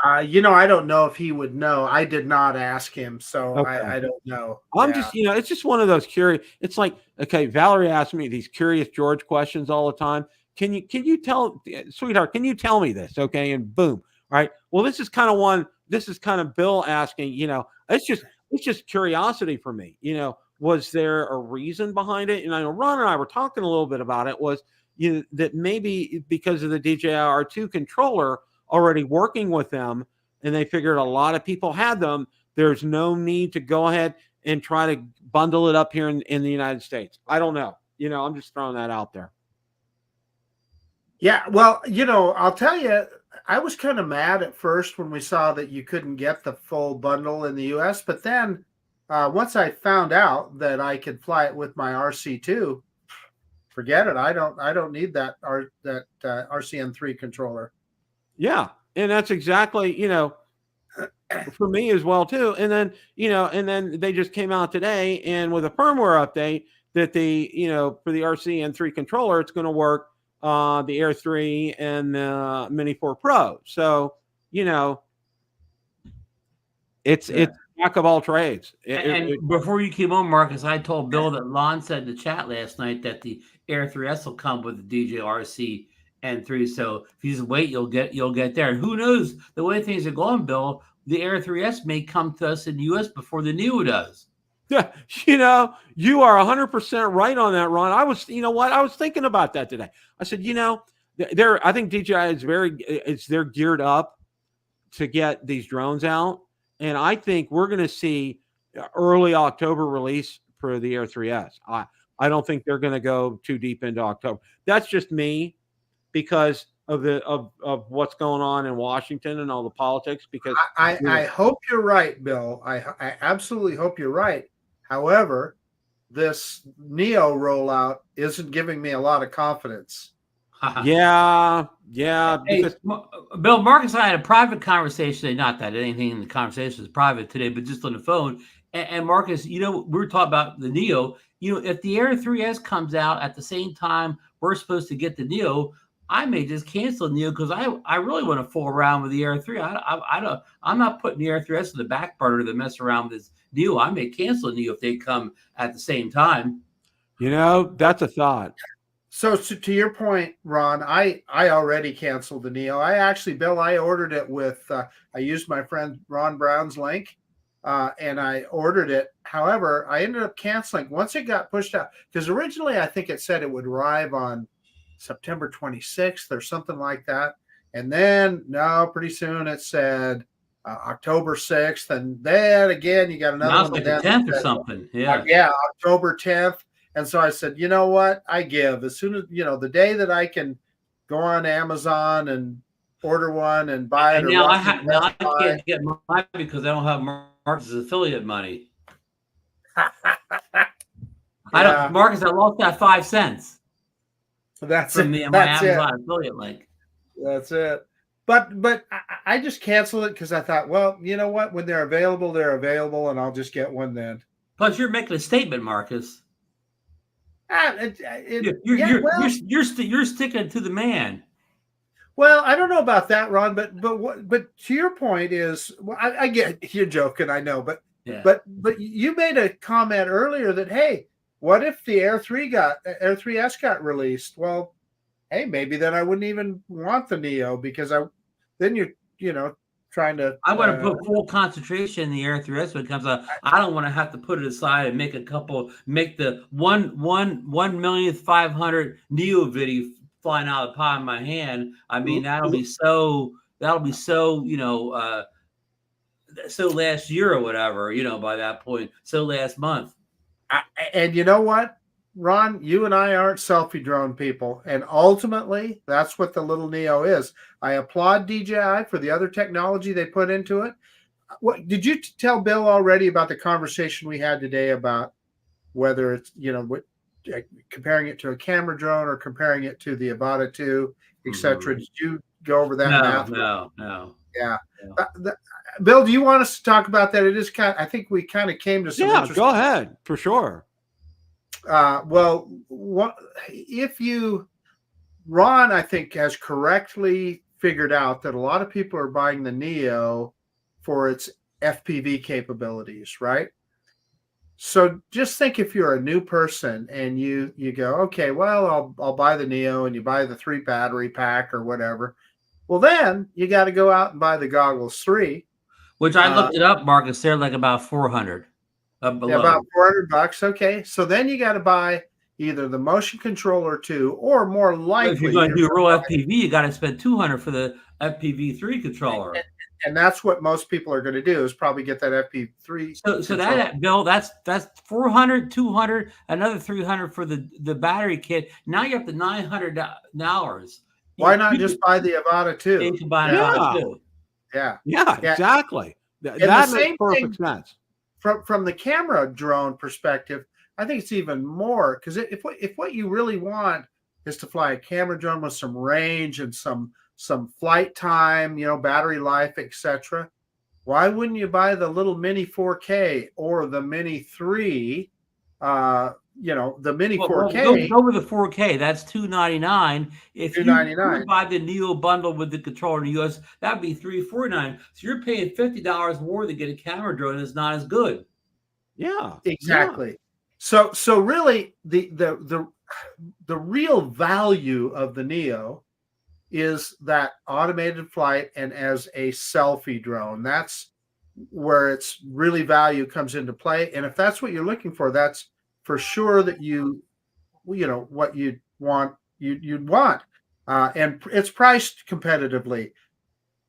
I don't know if he would know. I did not ask him, so Okay. I don't know. I'm just, it's just one of those curious. It's like, okay, Valerie asked me these Curious George questions all the time. Can you tell, sweetheart, can you tell me this? Okay. And boom. All right. Well, this is kind of Bill asking, it's just curiosity for me. Was there a reason behind it? And I know Ron and I were talking a little bit about it, was, that maybe because of the DJI R2 controller already working with them, and they figured a lot of people had them, there's no need to go ahead and try to bundle it up here in the United States. I don't know. I'm just throwing that out there. Yeah, well, I'll tell you, I was kind of mad at first when we saw that you couldn't get the full bundle in the US, but then once I found out that I could fly it with my RC2, forget it. I don't need that RC-N3 controller. Yeah, and that's exactly, for me as well too. And then, and then they just came out today and with a firmware update that for the RC N3 controller, it's going to work the Air 3 and the Mini 4 Pro. So, it's jack of all trades. Before you came on, Marcus, I told Bill that Lon said in the chat last night that the Air 3S will come with the DJI RC N3. So if you just wait, you'll get there. And who knows, the way things are going, Bill, the Air 3S may come to us in the US before the Neo does. Yeah, you are 100% right on that, Ron. I was, I was thinking about that today. I said, I think DJI they're geared up to get these drones out, and I think we're going to see early October release for the Air 3S. I don't think they're going to go too deep into October. That's just me, because of what's going on in Washington and all the politics. Because I hope you're right, Bill. I absolutely hope you're right. However, this Neo rollout isn't giving me a lot of confidence. Yeah. Hey, Bill, Marcus and I had a private conversation today. Not that anything in the conversation is private today, but just on the phone. And Marcus, we were talking about the Neo. If the Air 3S comes out at the same time we're supposed to get the Neo, I may just cancel the Neo because I really want to fool around with the Air 3. I'm not putting the Air 3S in the back burner to mess around with this Neo. I may cancel the Neo if they come at the same time. That's a thought. So to your point, Ron, I already canceled the Neo. Bill, I ordered it with I used my friend Ron Brown's link, and I ordered it. However, I ended up canceling once it got pushed out, because originally I think it said it would arrive on September 26th or something like that. And then pretty soon it said October 6th. And then again, you got another one. Like the 10th or something. Yeah. October 10th. And so I said, you know what? I give. As soon as, the day that I can go on Amazon and order one and buy it. And now I can't get mine because I don't have Marcus' affiliate money. Marcus, I lost that 5 cents. That's from it. my Amazon affiliate link. That's it. But I just canceled it because I thought, well, you know what? When they're available, and I'll just get one then. Plus, you're making a statement, Marcus. You're sticking to the man. Well, I don't know about that, Ron, but to your point is, well, I get you're joking, I know, but you made a comment earlier that, hey, what if the Air 3S got released? Well, hey, maybe then I wouldn't even want the Neo, because then you're trying to. I want to put full concentration in the Air 3S when it comes out. I don't want to have to put it aside and make the 1,500,000 Neo video flying out of the palm of my hand. I mean, that'll be so so last year or whatever, by that point, so last month. And you know what, Ron, you and I aren't selfie drone people. And ultimately, that's what the little Neo is. I applaud DJI for the other technology they put into it. What did you tell Bill already about the conversation we had today about whether it's, comparing it to a camera drone or comparing it to the Avata 2, etc.? Did you go over that math? No. Yeah. Bill, do you want us to talk about that? It is I think we kind of came to some. Yeah, go ahead, for sure. Well, if you Ron, I think, has correctly figured out that a lot of people are buying the Neo for its FPV capabilities, right? So just think if you're a new person and you go, okay, well, I'll buy the Neo, and you buy the 3 battery pack or whatever. Well, then you got to go out and buy the goggles 3, Which I looked it up, Marcus. They're like about 400 below. about $400. Okay, so then you got to buy either the motion controller 2, or more likely, if you're going to do a real FPV, you got to spend 200 for the FPV3 controller. And that's what most people are going to do, is probably get that FP3. So that, Bill, that's 400, 200, another 300 for the battery kit. Now you're up to $900. Why not just buy the Avata 2? You can buy an Avata 2. Yeah, exactly. That makes perfect sense. From the camera drone perspective, I think it's even more, because if what you really want is to fly a camera drone with some range and some flight time, battery life, etc., why wouldn't you buy the little Mini 4K or the Mini 3? The Mini 4K. Go with the 4K. That's $299. If $299. you buy the Neo bundle with the controller in the US, that'd be $349. So you're paying $50 more to get a camera drone. It's not as good. Yeah, exactly. Yeah. So really, the real value of the Neo is that automated flight and as a selfie drone. That's where its really value comes into play. And if that's what you're looking for, that's for sure that what you'd want, and it's priced competitively.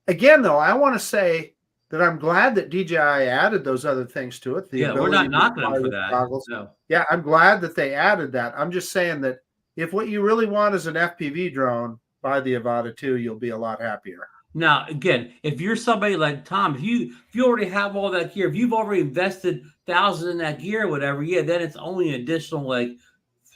Again, though, I want to say that I'm glad that DJI added those other things to it. We're not knocking them for that. No. Yeah, I'm glad that they added that. I'm just saying that if what you really want is an FPV drone, buy the Avata 2, you'll be a lot happier. Now, again, if you're somebody like Tom, if you already have all that gear, if you've already invested thousands in that gear or whatever, then it's only an additional, like,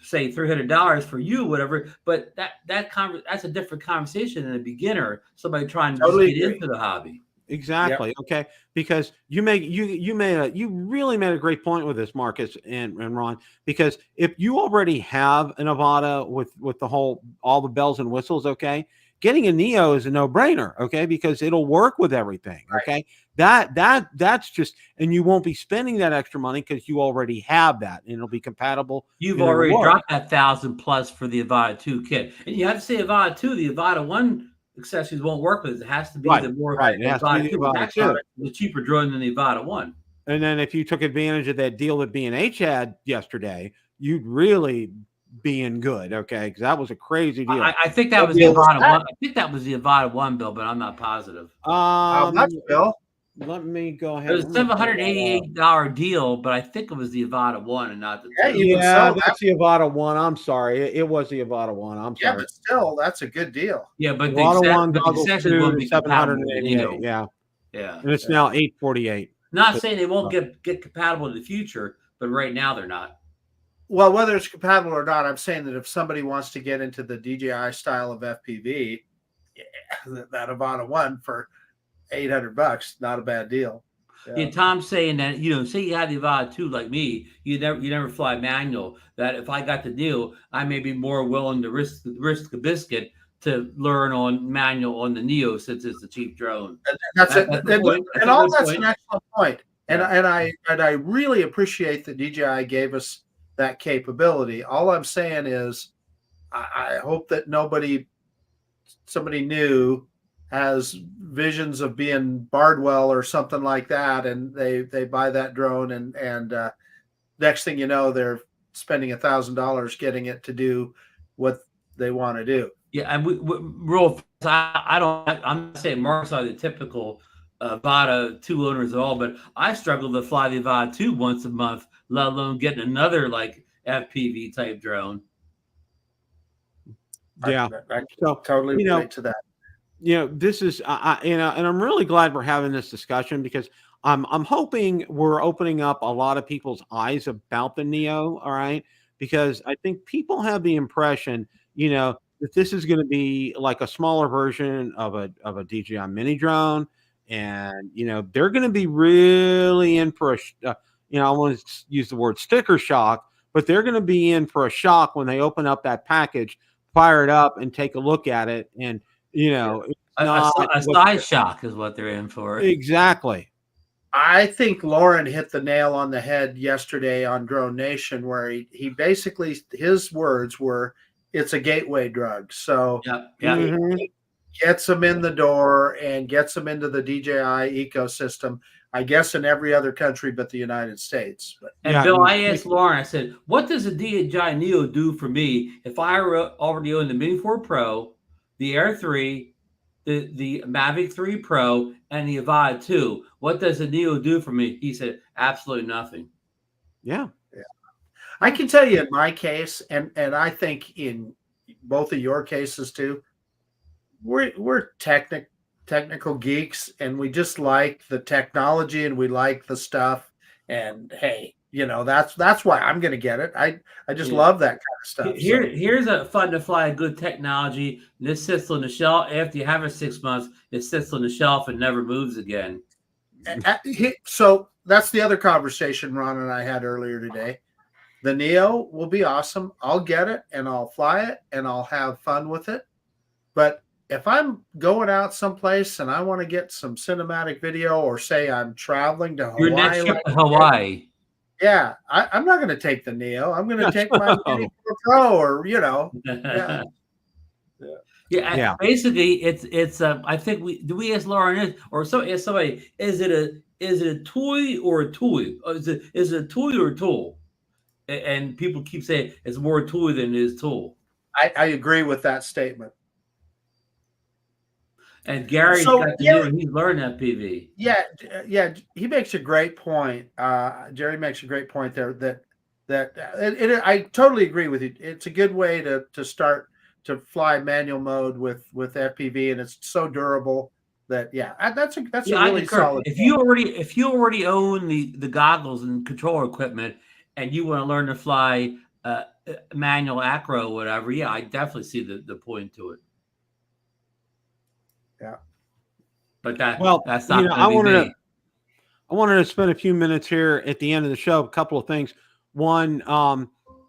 say, $300 for you, whatever. But that's a different conversation than a beginner, somebody trying to get into the hobby. Exactly. Yep. Okay. Because you really made a great point with this, Marcus and Ron, because if you already have an Avata with all the bells and whistles, okay, getting a Neo is a no-brainer, okay, because it'll work with everything. Okay. Right. That's just, and you won't be spending that extra money because you already have that and it'll be compatible. You've already dropped that $1,000+ for the Avata 2 kit. And you have to say Avata 2, the Avata 1 accessories won't work with it. It has to be the more the cheaper drone than the Avata 1. And then if you took advantage of that deal that B&H had yesterday, you'd really be in good, okay? Because that was a crazy deal. I think that was the Avata 1. I think that was the Avata 1, Bill, but I'm not positive. How much, Bill? Let me go ahead. It was a $788 deal, but I think it was the Avata 1 and not the 2. Yeah, that's the Avata 1. I'm sorry. It was the Avata 1. I'm sorry. Yeah, but still, that's a good deal. Yeah, but the Avata 1 goggles will be $788. Yeah. And it's now $848. Not saying they won't get compatible in the future, but right now they're not. Well, whether it's compatible or not, I'm saying that if somebody wants to get into the DJI style of FPV, that Avata 1 for $800, not a bad deal. Yeah, Tom's saying that, say you had the Avata 2 like me, you never fly manual. That if I got the deal, I may be more willing to risk a biscuit to learn on manual on the Neo since it's a cheap drone. That's an excellent point. And I really appreciate that DJI gave us that capability. All I'm saying is, I hope that somebody new has visions of being Bardwell or something like that, and they buy that drone, and next thing you know, they're spending $1,000 getting it to do what they want to do. Yeah, and I'm not saying Mark's not the typical Avata 2 owners at all, but I struggle to fly the Avata 2 once a month, let alone getting another like FPV type drone. Yeah, I totally relate to that. This is, and I'm really glad we're having this discussion, because I'm hoping we're opening up a lot of people's eyes about the Neo. All right. Because I think people have the impression, that this is going to be like a smaller version of a DJI Mini drone. And, they're going to be really in for I want to use the word sticker shock, but they're going to be in for a shock when they open up that package fire it up and take a look at it, and a side shock is what they're in for. Exactly. I think Lauren hit the nail on the head yesterday on Drone Nation, where he basically, his words were, it's a gateway drug. So it gets them in the door and gets them into the DJI ecosystem, I guess, in every other country but the United States. And Bill, I asked Lauren, I said, what does a DJI Neo do for me if I already own the Mini 4 Pro, the Air 3, the Mavic 3 Pro, and the Avata 2? What does the Neo do for me? He said, absolutely nothing. Yeah. I can tell you in my case, and I think in both of your cases too, we're technical geeks, and we just like the technology and we like the stuff. And hey, that's why I'm going to get it. I just love that kind of stuff. Here's a fun to fly good technology. This sits on the shelf. After you have it 6 months, it sits on the shelf and never moves again. So that's the other conversation Ron and I had earlier today. The Neo will be awesome. I'll get it and I'll fly it and I'll have fun with it. But if I'm going out someplace and I want to get some cinematic video, or say I'm traveling to Hawaii, your next trip to Hawaii. Yeah, I'm not going to take the Neo. I'm going to take my Mini 4 Pro, or Yeah. Basically, it's. I think we asked Lauren, or ask somebody, is it a toy or a tool? Is it a toy or a tool? And people keep saying it's more a toy than it is tool. I agree with that statement. And Gary's got to do it. He's learned that PV. Yeah. He makes a great point. Jerry makes a great point there. That I totally agree with you. It's a good way to start to fly manual mode with FPV, and it's so durable that that's a really solid. If you already own the goggles and control equipment, and you want to learn to fly manual acro or whatever, I definitely see the point to it. Yeah, but that's not. I wanted to spend a few minutes here at the end of the show. A couple of things. One,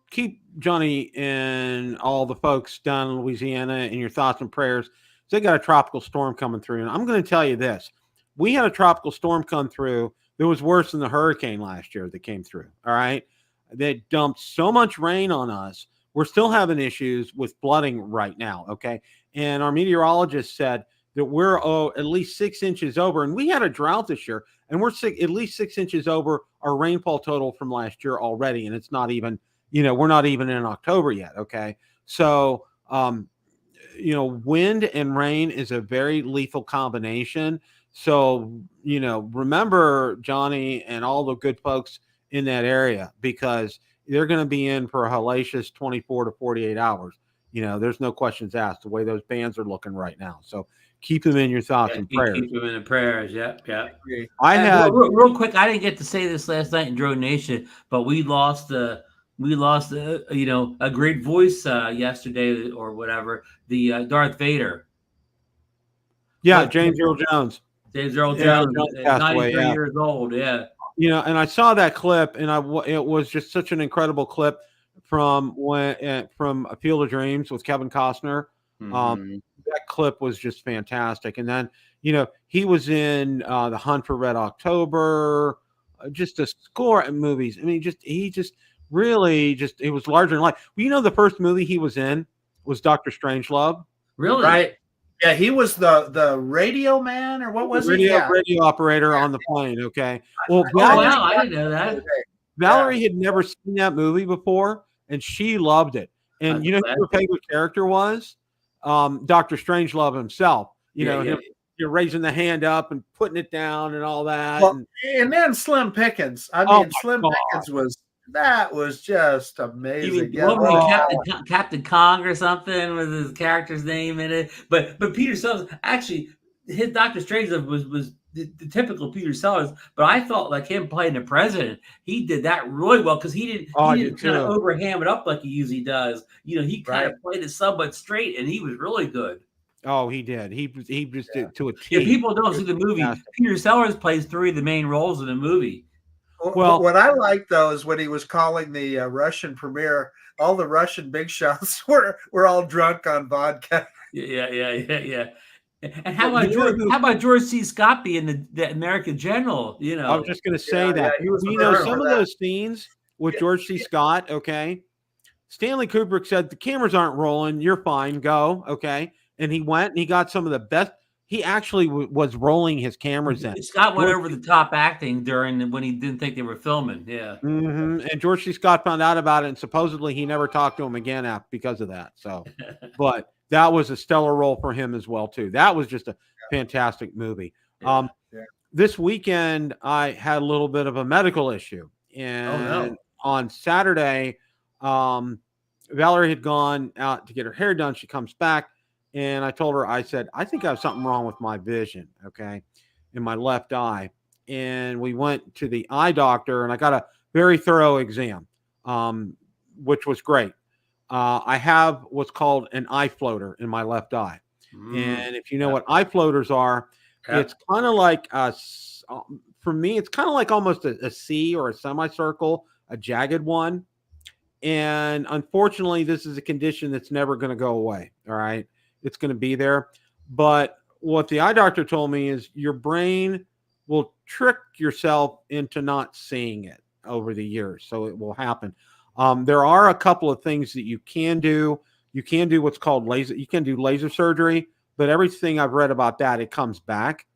keep Johnny and all the folks down in Louisiana in your thoughts and prayers. They got a tropical storm coming through, and I'm going to tell you this: we had a tropical storm come through that was worse than the hurricane last year that came through. All right, that dumped so much rain on us. We're still having issues with flooding right now. Okay, and our meteorologist said that we're at least 6 inches over, and we had a drought this year, and we're at least 6 inches over our rainfall total from last year already, and it's not even, we're not even in October yet, okay? So, wind and rain is a very lethal combination. So, remember Johnny and all the good folks in that area, because they're going to be in for a hellacious 24 to 48 hours. There's no questions asked the way those bands are looking right now. So, keep them in your thoughts and prayers. Keep them in the prayers. Yeah. I had real quick. I didn't get to say this last night in Drone Nation, but we lost a great voice yesterday or whatever. The Darth Vader. Yeah, James Earl Jones. James Earl Jones, 93 years old. Yeah. And I saw that clip, and it was just such an incredible clip from A Field of Dreams with Kevin Costner. Mm-hmm. That clip was just fantastic. And then, he was in The Hunt for Red October, just a score of movies. I mean, he it was larger than life. Well, the first movie he was in was Dr. Strangelove. Really? Right. Yeah, he was the radio man, or what was it? Yeah. Radio operator on the plane. Okay. Well, I didn't know that. Valerie had never seen that movie before, and she loved it. And who her favorite character was? Dr. Strangelove himself. Him, raising the hand up and putting it down and all that. Well, and then Slim Pickens. Slim Pickens was just amazing. Captain Kong or something with his character's name in it. But Peter Sellers, actually, his Dr. Strangelove was the typical Peter Sellers, but I felt like him playing the president, he did that really well, because he didn't kind of overham it up like he usually does. He kind of played it somewhat straight, and he was really good. Oh, he did. He just did to a T. If people don't see the movie, Peter Sellers plays 3 of the main roles in the movie. Well, what I like though is when he was calling the Russian premiere, all the Russian big shots were all drunk on vodka. Yeah. And how well, about George? How about George C. Scott being the American general? You I was know, just going to say that. he was You the know, hero some for of that. those scenes with George C. Scott, okay, Stanley Kubrick said, the cameras aren't rolling. You're fine. Go. Okay. And he went and he got some of the best. He actually was rolling his cameras in. Scott went over the top acting during when he didn't think they were filming. Yeah. And George C. Scott found out about it, and supposedly he never talked to him again because of that. So, but that was a stellar role for him as well too. That was just a fantastic movie. Yeah. This weekend I had a little bit of a medical issue, and on Saturday, Valerie had gone out to get her hair done. She comes back, and I told her, I said, I think I have something wrong with my vision, okay, in my left eye. And we went to the eye doctor, and I got a very thorough exam, which was great. I have what's called an eye floater in my left eye. And if you know what eye floaters are, it's kind of like, for me, it's kind of like almost a C or a semicircle, a jagged one. And unfortunately, this is a condition that's never going to go away. All right. It's going to be there. But what the eye doctor told me is your brain will trick yourself into not seeing it over the years. So it will happen. There are a couple of things that you can do. You can do what's called laser. You can do laser surgery, but everything I've read about that, it comes back.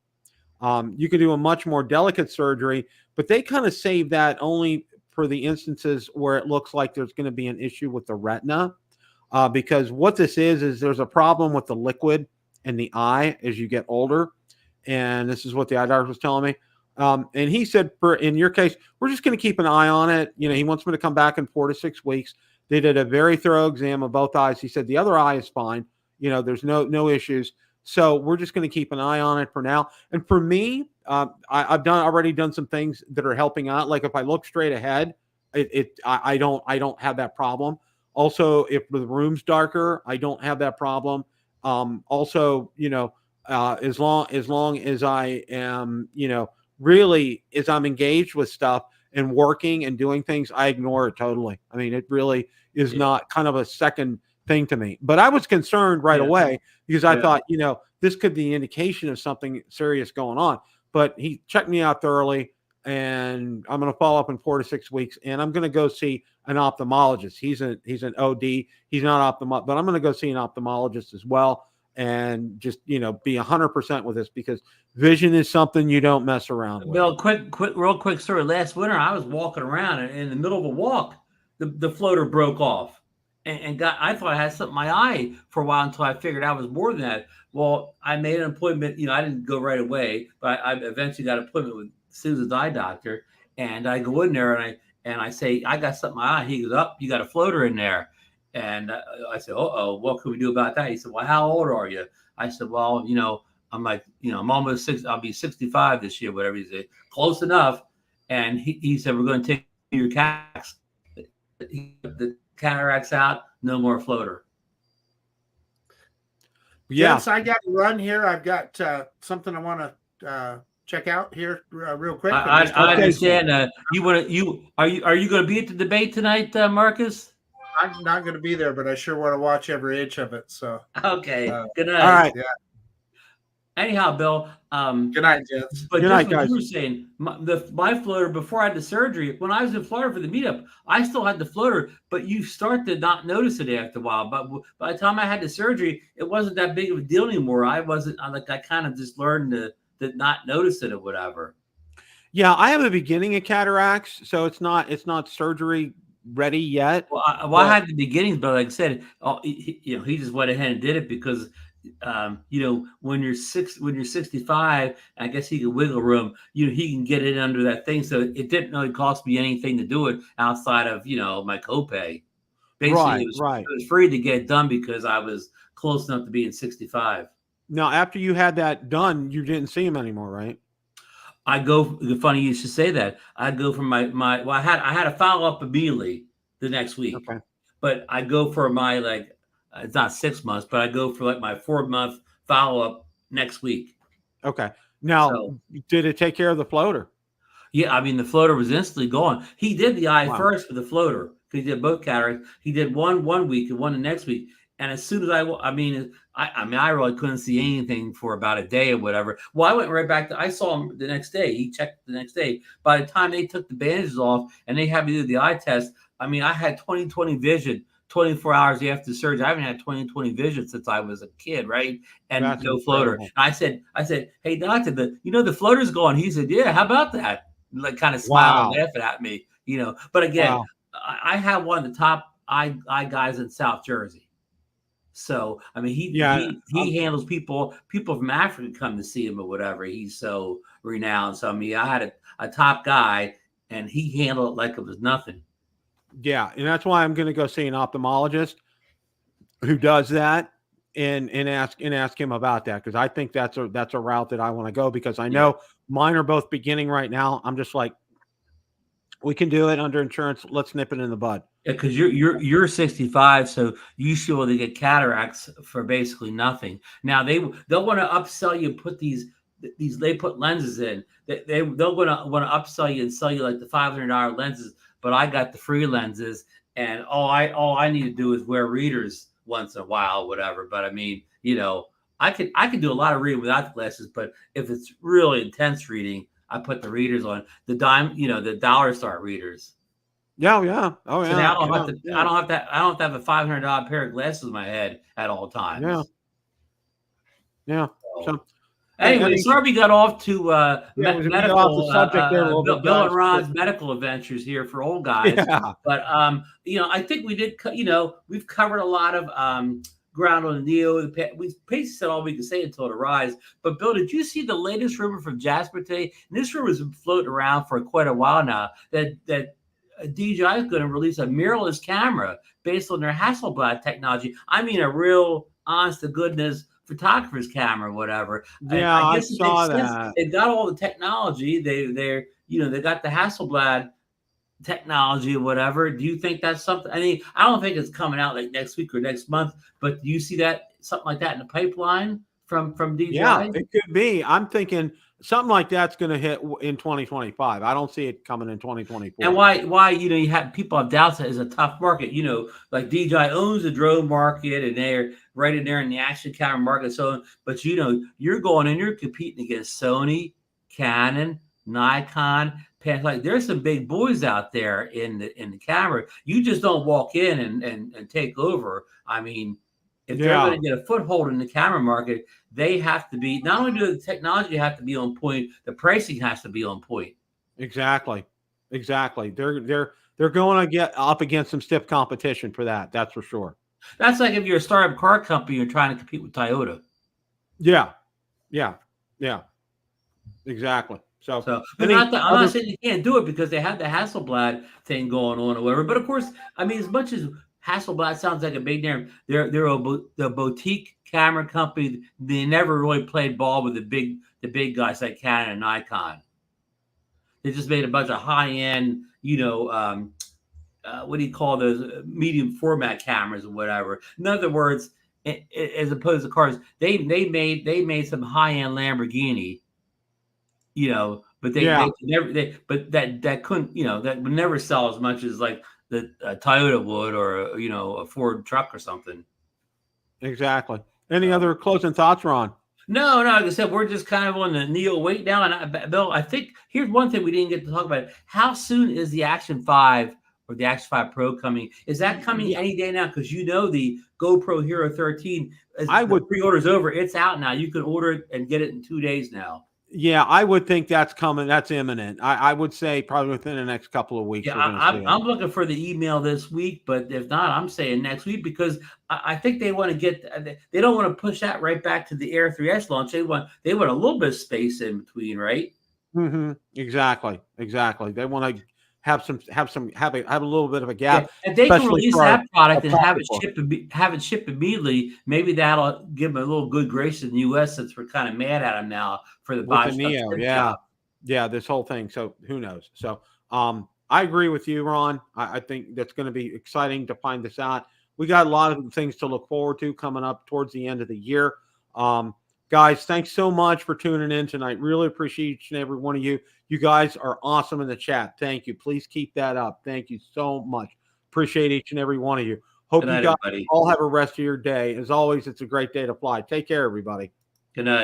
You can do a much more delicate surgery, but they kind of save that only for the instances where it looks like there's going to be an issue with the retina. Because what this is there's a problem with the liquid in the eye as you get older. And this is what the eye doctor was telling me. And he said, in your case, we're just going to keep an eye on it. You know, he wants me to come back in 4 to 6 weeks. They did a very thorough exam of both eyes. He said the other eye is fine. You know, there's no issues. So we're just going to keep an eye on it for now. And for me, I've already done some things that are helping out. Like if I look straight ahead, I don't have that problem. Also, if the room's darker, I don't have that problem. Also, you know, as long as I am, you know, really as I'm engaged with stuff and working and doing things, I ignore it totally. I mean, it really is not kind of a second thing to me. But I was concerned right away because I thought, you know, this could be an indication of something serious going on. But he checked me out thoroughly, and I'm going to follow up in 4 to 6 weeks, and I'm going to go see an ophthalmologist. He's an OD. He's not ophthalmologist, but I'm going to go see an ophthalmologist as well, and just, you know, be 100% with this, because vision is something you don't mess around with. Bill, real quick story. Last winter, I was walking around, and in the middle of a walk, the floater broke off. And I thought I had something in my eye for a while until I figured out it was more than that. Well, I made an appointment. You know, I didn't go right away, but I eventually got an appointment with Susan's eye doctor. And I go in there and I say, I got something in my eye. He goes, you got a floater in there. And I said, what can we do about that? He said, well, how old are you? I said, well, you know, I'm like, you know, I'm almost 6. I'll be 65 this year, whatever he said. Close enough. And he said, we're going to take your cataracts. The cataracts out, no more floater. Yes, I got to run here. I've got something I want to check out here real quick. I understand. Are you going to be at the debate tonight, Marcus? I'm not going to be there, but I sure want to watch every inch of it. So okay, good night. All right. Yeah. Anyhow, Bill. Good night, gents. But good night, guys. You were saying, my floater, before I had the surgery, when I was in Florida for the meetup, I still had the floater, but you start to not notice it after a while. But by the time I had the surgery, it wasn't that big of a deal anymore. I kind of just learned to not notice it or whatever. Yeah, I have a beginning of cataracts, so it's not surgery ready yet. Well, I had the beginnings, but like I said, he just went ahead and did it because you know, when you're 65, I guess he can wiggle room, you know, he can get it under that thing. So it didn't really cost me anything to do it outside of, you know, my copay. Basically, it was free to get it done because I was close enough to being 65. Now, after you had that done, you didn't see him anymore, right? Funny you should say that. I go from well, I had a follow up immediately the next week. Okay. But I go for my it's not 6 months, but I go for my 4-month follow-up next week. Okay. Now, did it take care of the floater? Yeah, I mean the floater was instantly gone. He did the eye Wow. first for the floater. He did both cataracts. He did one week and one the next week. And as soon as I mean, I really couldn't see anything for about a day or whatever. Well, I went right back I saw him the next day. He checked the next day. By the time they took the bandages off and they had me do the eye test, I mean, I had 20/20 vision 24 hours after the surgery. I haven't had 20/20 vision since I was a kid, right? And That's no floater. incredible. And I said, hey doctor, the floater's gone. He said, yeah, how about that? Like kind of smiling, Wow. laughing at me, But again, Wow. I have one of the top eye guys in South Jersey. So I mean, he handles people from Africa come to see him or whatever. He's so renowned. So I mean, I had a top guy, and he handled it like it was nothing. Yeah, and that's why I'm going to go see an ophthalmologist who does that, and ask him about that, because I think that's a route that I want to go, because I know mine are both beginning right now. I'm just like, we can do it under insurance. Let's nip it in the bud. Yeah, because you're 65, so you should be able to get cataracts for basically nothing. Now they'll want to upsell you, put these they put lenses in. They'll want to upsell you and sell you like the $500 lenses, but I got the free lenses, and all I need to do is wear readers once in a while, whatever. But I mean, I could do a lot of reading without the glasses, but if it's really intense reading, I put the readers on the dollar store readers. Yeah, yeah. Oh, So yeah. now I don't have to have a $500 pair of glasses in my head at all times. Yeah. Yeah. So anyway, sorry we got off to medical. Off the subject there a little bit, Bill and Ron's medical adventures here for old guys. Yeah. But I think we did. We've covered a lot of ground on the Neo. We basically said all we could say until it arrives. But Bill, did you see the latest rumor from Jasper today? And this rumor has been floating around for quite a while now, that DJI is going to release a mirrorless camera based on their Hasselblad technology. I mean, a real honest to goodness photographer's camera or whatever. Yeah, I saw that. They've got all the technology. They got the Hasselblad technology or whatever. Do you think that's something? I mean, I don't think it's coming out like next week or next month, but do you see that something like that in the pipeline from DJI? Yeah, it could be. I'm thinking something like that's going to hit in 2025. I don't see it coming in 2024. And why you have people have doubts that it's a tough market. Like DJI owns the drone market, and they're right in there in the action camera market. So, but you're going and you're competing against Sony, Canon, Nikon, Panasonic. There's some big boys out there in the camera. You just don't walk in and take over. I mean, if they're going to get a foothold in the camera market, they have to be, not only do the technology have to be on point, the pricing has to be on point. Exactly. They're going to get up against some stiff competition for that. That's for sure. That's like if you're a startup car company, you're trying to compete with Toyota. Yeah. Exactly. So I'm not saying you can't do it, because they have the Hasselblad thing going on or whatever. But of course, I mean, as much as Hasselblad sounds like a big name, they're the boutique camera company. They never really played ball with the big guys like Canon and Nikon. They just made a bunch of high end, what do you call those, medium format cameras or whatever. In other words, as opposed to cars, they made some high end Lamborghini. But that couldn't, that would never sell as much as like the Toyota would, or a Ford truck or something. Exactly. Any other closing thoughts, Ron? No. Like I said, we're just kind of on the Neo wait now. And Bill, I think here's one thing we didn't get to talk about: how soon is the Action 5 or the Action 5 Pro coming? Is that coming any day now? Because the GoPro Hero 13, pre-order's over. It's out now. You can order it and get it in 2 days now. Yeah, I would think that's coming. That's imminent. I would say probably within the next couple of weeks. Yeah, I'm looking for the email this week, but if not, I'm saying next week, because I think they want to they don't want to push that right back to the Air 3S launch. They want a little bit of space in between, right? Mm-hmm. Exactly. They want to have a little bit of a gap. Yeah. If they can release that product and have it shipped immediately, maybe that'll give them a little good grace in the U.S. since we're kind of mad at them now for the Neo. Yeah, this whole thing. So who knows? So I agree with you, Ron. I think that's going to be exciting to find this out. We got a lot of things to look forward to coming up towards the end of the year. Guys, thanks so much for tuning in tonight. Really appreciate each and every one of you. You guys are awesome in the chat. Thank you. Please keep that up. Thank you so much. Appreciate each and every one of you. Hope you guys all have a rest of your day. As always, it's a great day to fly. Take care, everybody. Good night.